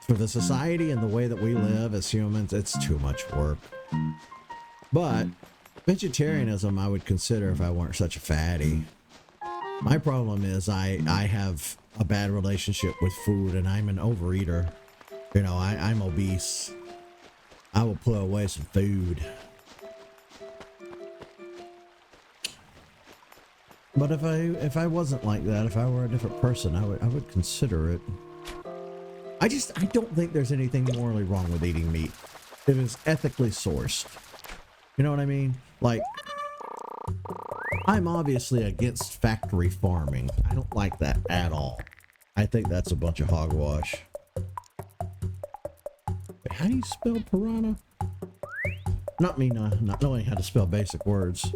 For the society and the way that we live as humans, it's too much work. But vegetarianism I would consider if I weren't such a fatty. My problem is I have a bad relationship with food, and I'm an overeater. You know, I'm obese. I will put away some food. But if I wasn't like that, if I were a different person, I would consider it. I don't think there's anything morally wrong with eating meat. It is ethically sourced. You know what I mean? Like, I'm obviously against factory farming. I don't like that at all. I think that's a bunch of hogwash. Wait, how do you spell piranha? Not me not knowing how to spell basic words.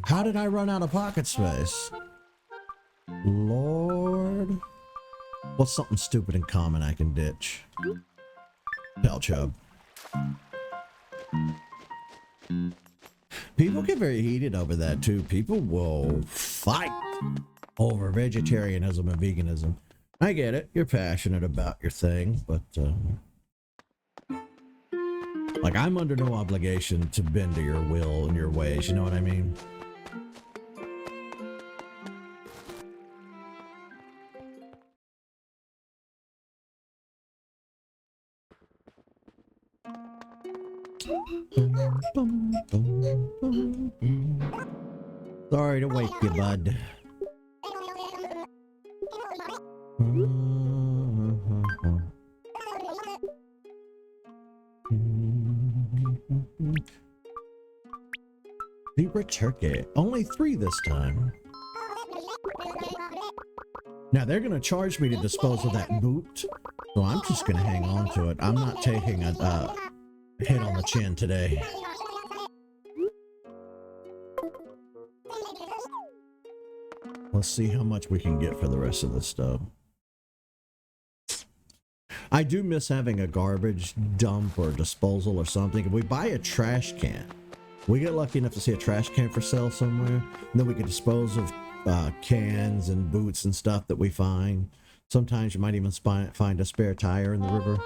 How did I run out of pocket space? Lord. What's something stupid and common I can ditch? Pelchub. People get very heated over that too. People will fight over vegetarianism and veganism. I get it. You're passionate about your thing, but like, I'm under no obligation to bend to your will and your ways. You know what I mean? Sorry to wake you, bud. Zebra turkey. Only 3 this time. Now they're gonna charge me to dispose of that boot, so I'm just gonna hang on to it. I'm not taking a hit on the chin today. Let's see how much we can get for the rest of this stuff. I do miss having a garbage dump or disposal or something. If we buy a trash can, we get lucky enough to see a trash can for sale somewhere, and then we can dispose of cans and boots and stuff that we find. Sometimes you might even find a spare tire in the river.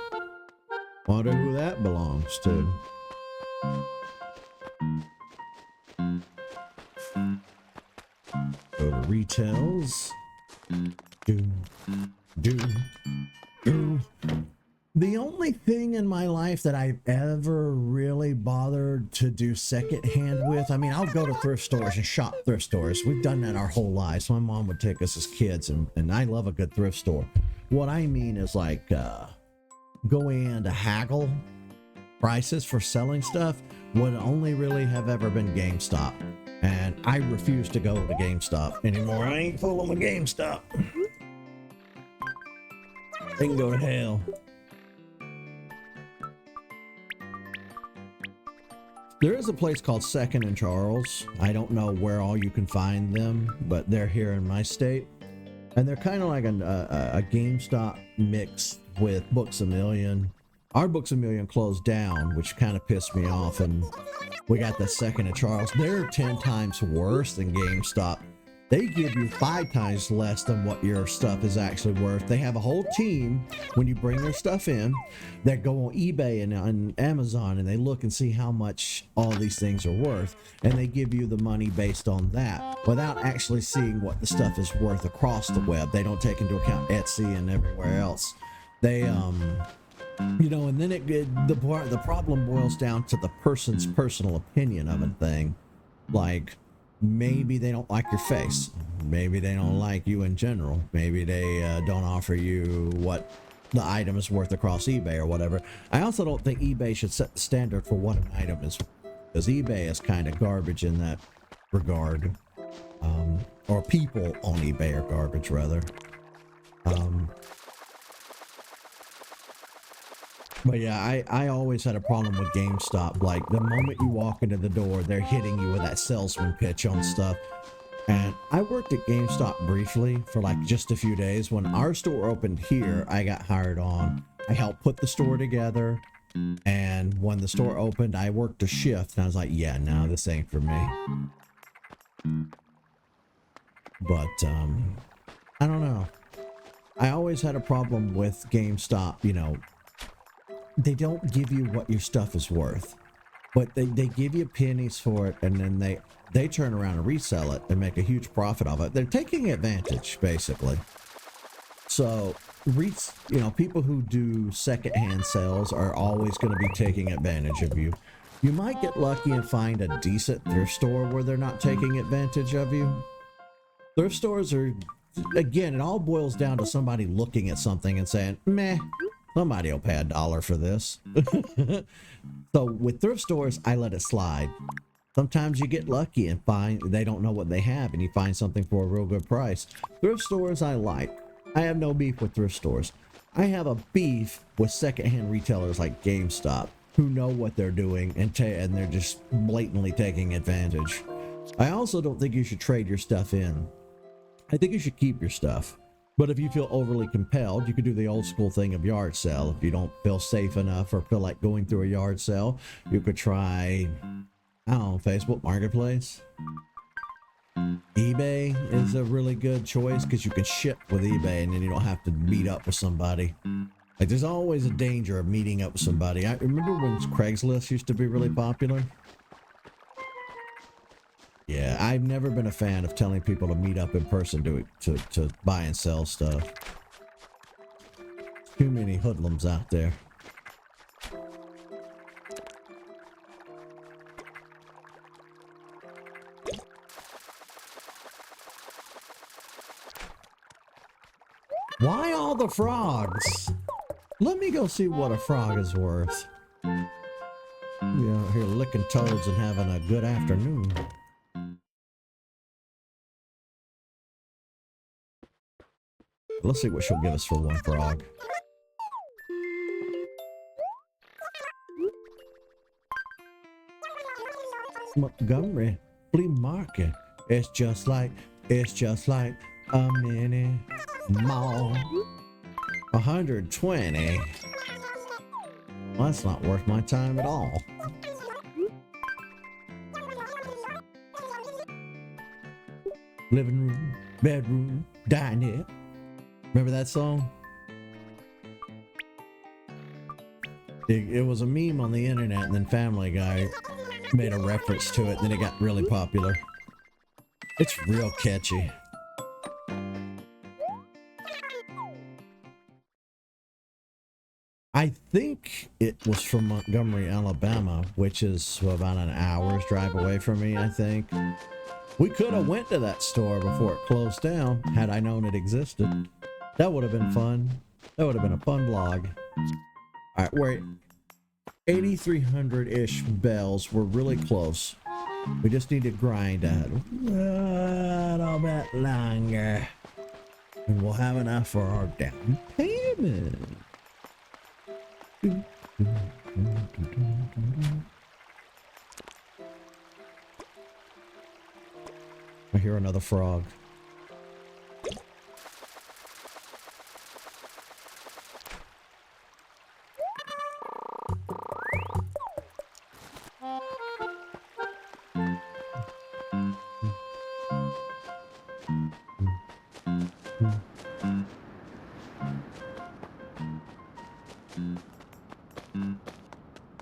Wonder who that belongs to. Go to retails. The only thing in my life that I've ever really bothered to do secondhand with, I mean, I'll go to thrift stores and shop thrift stores. We've done that our whole lives. My mom would take us as kids, and I love a good thrift store. What I mean is, like, going in to haggle prices for selling stuff would only really have ever been GameStop. And I refuse to go to GameStop anymore. I ain't fooling with GameStop. They can go to hell. There is a place called Second and Charles. I don't know where all you can find them, but they're here in my state. And they're kind of like a GameStop mix with Books A Million. Our Books A Million closed down, which kind of pissed me off, and we got the Second and Charles. They're 10 times worse than GameStop. They give you 5 times less than what your stuff is actually worth. They have a whole team when you bring their stuff in that go on eBay and on Amazon, and they look and see how much all these things are worth, and they give you the money based on that without actually seeing what the stuff is worth across the web. They don't take into account Etsy and everywhere else. They you know, and then the problem boils down to the person's personal opinion of a thing. Like, maybe they don't like your face. Maybe they don't like you in general. Maybe they don't offer you what the item is worth across eBay or whatever. I also don't think eBay should set the standard for what an item is, because eBay is kind of garbage in that regard. Or people on eBay are garbage, rather. But yeah, I always had a problem with GameStop. Like, the moment you walk into the door, they're hitting you with that salesman pitch on stuff. And I worked at GameStop briefly for like just a few days. When our store opened here, I got hired on. I helped put the store together. And when the store opened, I worked a shift. And I was like, yeah, no, this ain't for me. But, I don't know. I always had a problem with GameStop, you know. They don't give you what your stuff is worth, but they give you pennies for it, and then they turn around and resell it and make a huge profit of it. They're taking advantage, basically. So, you know, people who do secondhand sales are always going to be taking advantage of you. You might get lucky and find a decent thrift store where they're not taking advantage of you. Thrift stores are, again, it all boils down to somebody looking at something and saying, meh, somebody will pay $1 for this. So with thrift stores, I let it slide. Sometimes you get lucky and find they don't know what they have, and you find something for a real good price. Thrift stores I like. I have no beef with thrift stores. I have a beef with secondhand retailers like GameStop, who know what they're doing and they're just blatantly taking advantage. I also don't think you should trade your stuff in. I think you should keep your stuff. But if you feel overly compelled, you could do the old school thing of yard sale. If you don't feel safe enough or feel like going through a yard sale, you could try, I don't know, Facebook Marketplace. eBay is a really good choice because you can ship with eBay and then you don't have to meet up with somebody. Like, there's always a danger of meeting up with somebody. I remember when Craigslist used to be really popular. Yeah, I've never been a fan of telling people to meet up in person to buy and sell stuff. Too many hoodlums out there. Why all the frogs? Let me go see what a frog is worth. You're out here licking toads and having a good afternoon. Let's see what she'll give us for one frog. Montgomery flea market. It's just like a mini mall. 120. Well, that's not worth my time at all. Living room, bedroom, dining. Remember that song? It was a meme on the internet, and then Family Guy made a reference to it, and then it got really popular. It's real catchy. I think it was from Montgomery, Alabama, which is about an hour's drive away from me, I think. We could have went to that store before it closed down, had I known it existed. That would have been fun. That would have been a fun vlog. Alright, we're 8,300-ish bells. We're really close. We just need to grind a little bit longer. And we'll have enough for our down payment. I hear another frog.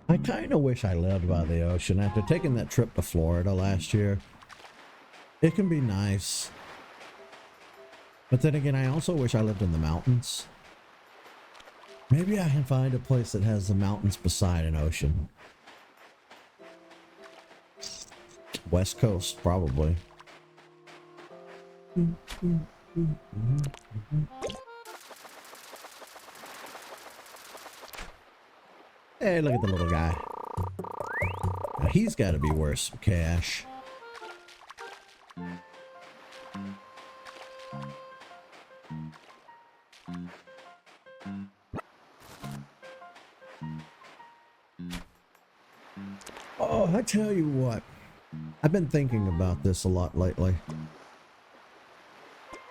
I kind of wish I lived by the ocean. After taking that trip to Florida last year, it can be nice. But then again, I also wish I lived in the mountains. Maybe I can find a place that has the mountains beside an ocean. West Coast, probably. Hey, look at the little guy. Now, he's got to be worth some cash. Oh, I tell you what. I've been thinking about this a lot lately.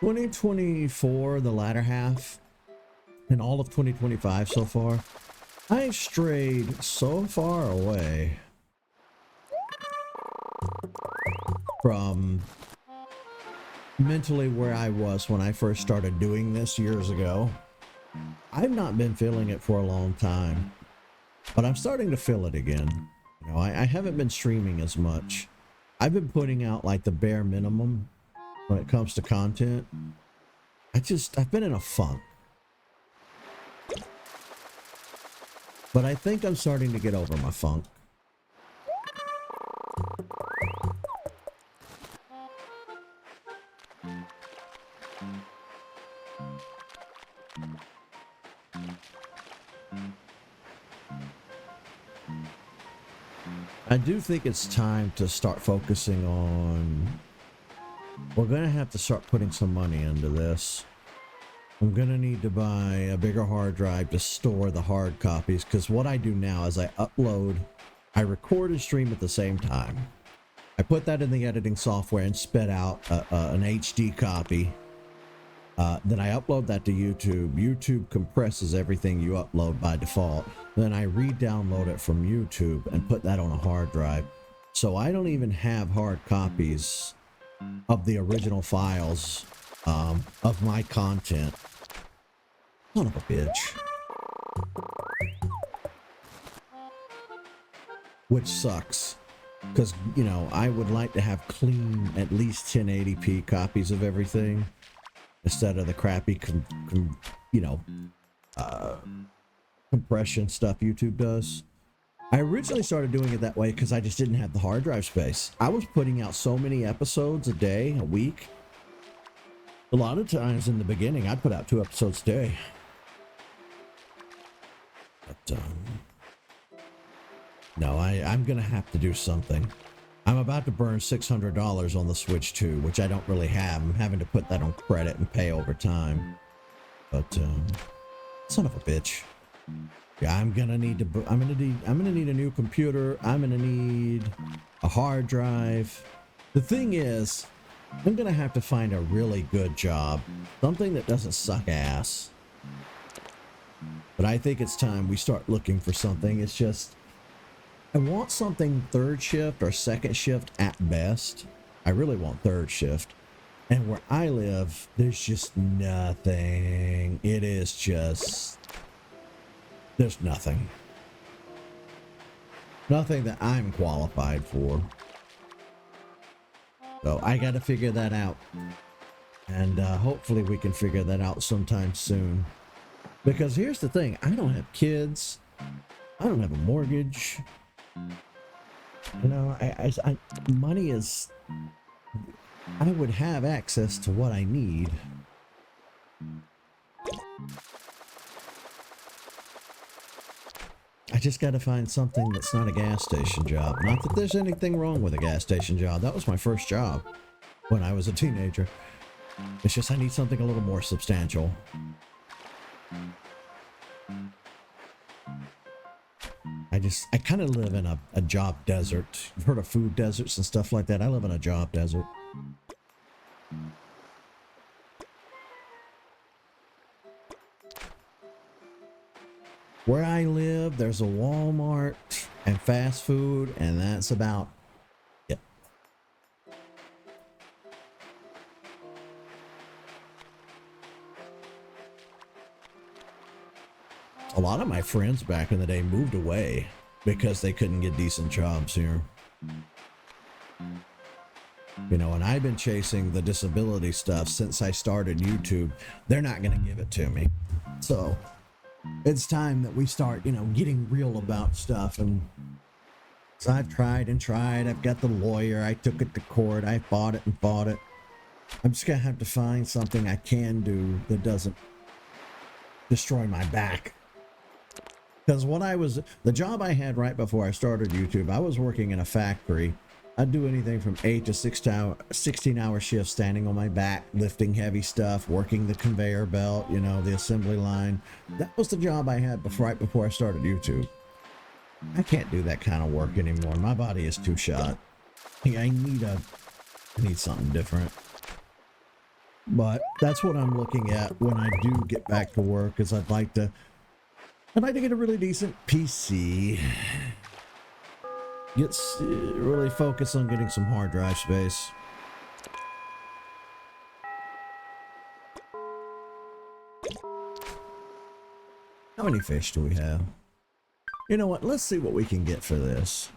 2024, the latter half, and all of 2025 so far, I've strayed so far away from mentally where I was when I first started doing this years ago. I've not been feeling it for a long time, but I'm starting to feel it again. You know, I haven't been streaming as much. I've been putting out like the bare minimum when it comes to content. I've been in a funk. But I think I'm starting to get over my funk. I do think it's time to start focusing on... We're going to have to start putting some money into this. I'm going to need to buy a bigger hard drive to store the hard copies, because what I do now is I upload, I record and stream at the same time. I put that in the editing software and spit out an HD copy. Then I upload that to YouTube. YouTube compresses everything you upload by default. Then I re-download it from YouTube and put that on a hard drive. So I don't even have hard copies of the original files of my content. Son of a bitch. Which sucks. Because, you know, I would like to have clean, at least 1080p copies of everything. Instead of the crappy, compression stuff YouTube does. I originally started doing it that way because I just didn't have the hard drive space. I was putting out so many episodes a day, a week. A lot of times in the beginning, I'd put out 2 episodes a day. But, no, I'm going to have to do something. I'm about to burn $600 on the Switch 2, which I don't really have. I'm having to put that on credit and pay over time. But, son of a bitch. Yeah, I'm gonna need a new computer. I'm gonna need a hard drive. The thing is, I'm gonna have to find a really good job. Something that doesn't suck ass. But I think it's time we start looking for something. It's just, I want something third shift or second shift at best. I really want third shift. And where I live, there's just nothing. It is just, there's nothing. Nothing that I'm qualified for. So I got to figure that out. And hopefully we can figure that out sometime soon. Because here's the thing, I don't have kids. I don't have a mortgage. You know, money is, I would have access to what I need. I just got to find something that's not a gas station job. Not that there's anything wrong with a gas station job. That was my first job when I was a teenager. It's just I need something a little more substantial. I kind of live in a job desert. You've heard of food deserts and stuff like that. I live in a job desert. Where I live, there's a Walmart and fast food, and that's about it. A lot of my friends back in the day moved away because they couldn't get decent jobs here. You know, and I've been chasing the disability stuff since I started YouTube. They're not going to give it to me. So it's time that we start, you know, getting real about stuff. And so I've tried and tried. I've got the lawyer. I took it to court. I fought it and fought it. I'm just going to have to find something I can do that doesn't destroy my back. Because the job I had right before I started YouTube, I was working in a factory. I'd do anything from 8 to 16-hour shifts, standing on my back, lifting heavy stuff, working the conveyor belt, you know, the assembly line. That was the job I had right before I started YouTube. I can't do that kind of work anymore. My body is too shot. I need something different. But that's what I'm looking at when I do get back to work, is I'd like to get a really decent PC. Really focus on getting some hard drive space. How many fish do we have? You know what? Let's see what we can get for this.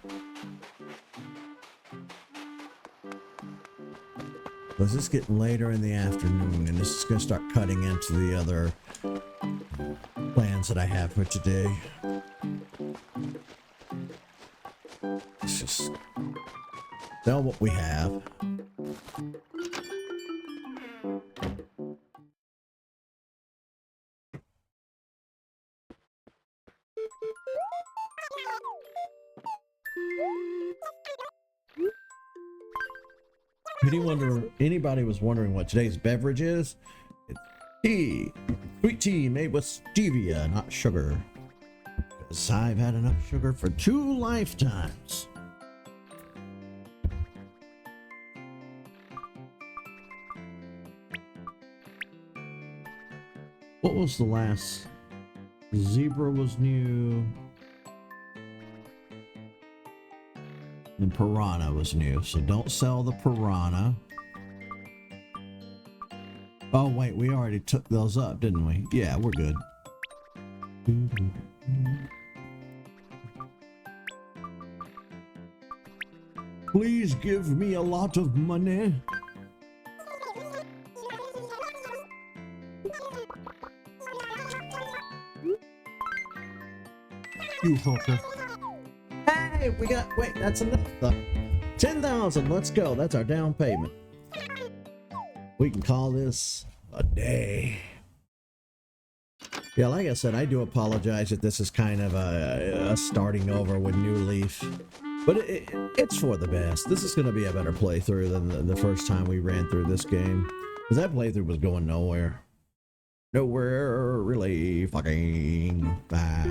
Because it's getting later in the afternoon, and this is going to start cutting into the other plans that I have for today. Let's just sell what we have. Anybody was wondering what today's beverage is? It's tea. Sweet tea made with stevia, not sugar. Because I've had enough sugar for 2 lifetimes. What was the last? Zebra was new. And piranha was new, so don't sell the piranha. Oh wait, we already took those up, didn't we? Yeah, we're good. Please give me a lot of money. You hooker. Hey, wait, that's enough though. 10,000, let's go. That's our down payment. We can call this a day. Yeah, like I said, I do apologize that this is kind of a starting over with New Leaf. But it's for the best. This is going to be a better playthrough than the first time we ran through this game. Because that playthrough was going nowhere. Nowhere really fucking fast.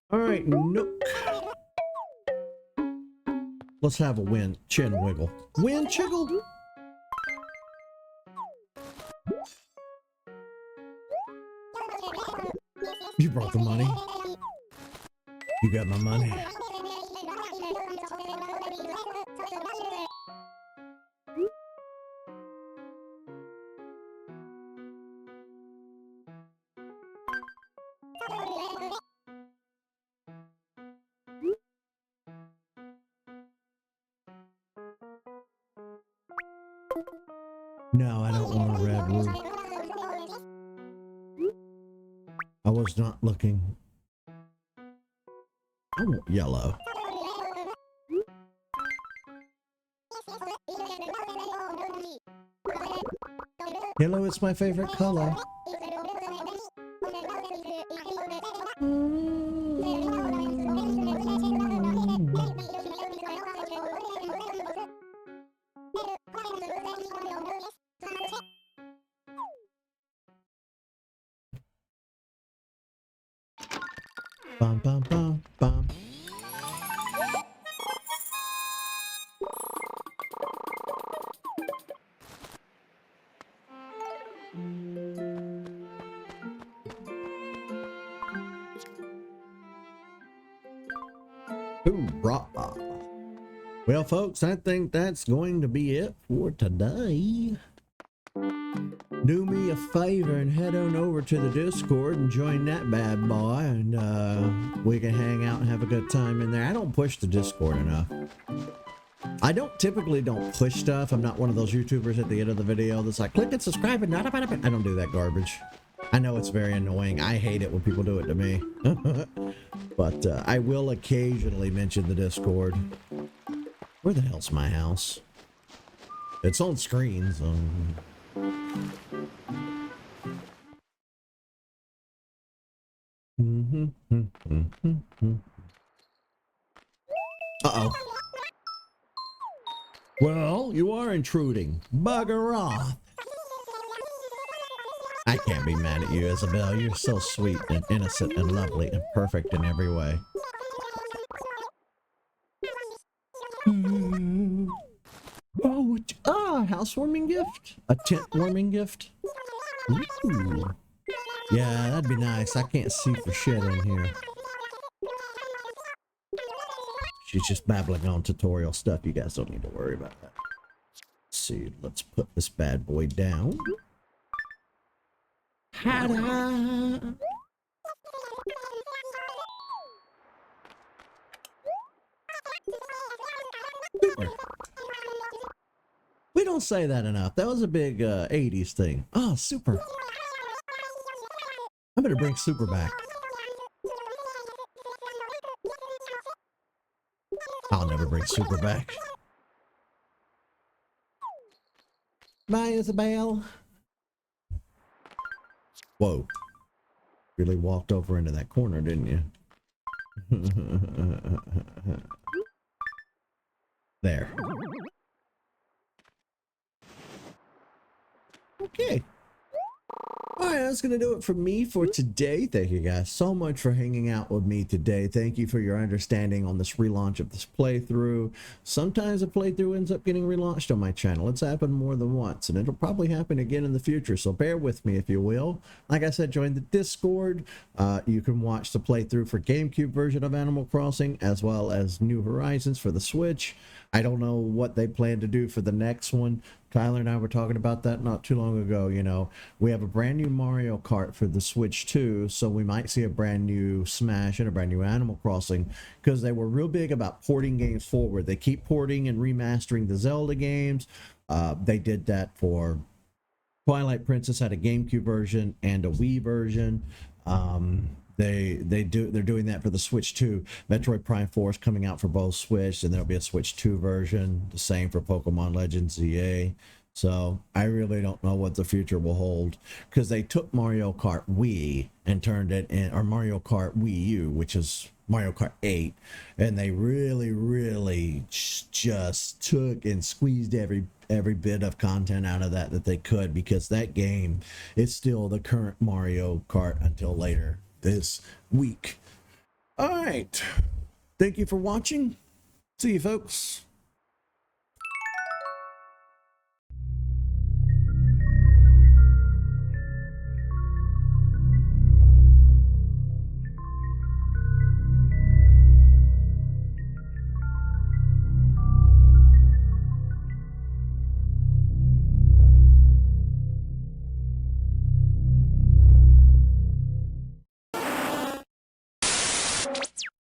All right, Nook. Let's have a chin wiggle. Wind chiggle. You brought the money. You got my money. No, I don't want a red roof. I was not looking. I want yellow. Yellow is my favorite color. Bum, bum, bum, bum. Hoorah. Well, folks, I think that's going to be it for today. Do me a favor and head on over to the Discord and join that bad boy, and we can hang out and have a good time in there. I don't push the Discord enough. I typically don't push stuff. I'm not one of those YouTubers at the end of the video that's like, click and subscribe and not. I don't do that garbage. I know it's very annoying. I hate it when people do it to me. But I will occasionally mention the Discord. Where the hell's my house? It's on screen, so... Uh-oh. Well, you are intruding. Bugger off. I can't be mad at you, Isabel. You're so sweet and innocent and lovely and perfect in every way. Oh, housewarming gift? A tent warming gift? Ooh. Yeah, that'd be nice. I can't see for shit in here. She's just babbling on tutorial stuff. You guys don't need to worry about that. Let's see, let's put this bad boy down. Ta-da! Super. We don't say that enough. That was a big 80s thing. Oh, super. I'm gonna bring super back. I'll never bring super back. Bye, Isabel. Whoa. Really walked over into that corner, didn't you? There. Okay. All right, that's going to do it for me for today. Thank you guys so much for hanging out with me today. Thank you for your understanding on this relaunch of this playthrough. Sometimes a playthrough ends up getting relaunched on my channel. It's happened more than once, and it'll probably happen again in the future, so bear with me if you will. Like I said, join the Discord. You can watch the playthrough for GameCube version of Animal Crossing, as well as New Horizons for the Switch. I don't know what they plan to do for the next one. Tyler and I were talking about that not too long ago. You know, we have a brand new Mario Kart for the Switch too, so we might see a brand new Smash and a brand new Animal Crossing, because they were real big about porting games forward. They keep porting and remastering the Zelda games. They did that for Twilight Princess, had a GameCube version and a Wii version. They're doing that for the Switch 2. Metroid Prime 4 is coming out for both Switch, and there'll be a Switch 2 version. The same for Pokemon Legends ZA. So I really don't know what the future will hold, because they took Mario Kart Wii and turned it in, or Mario Kart Wii U, which is Mario Kart 8, and they really just took and squeezed every bit of content out of that they could, because that game is still the current Mario Kart until later this week. All right, thank you for watching. See you, folks.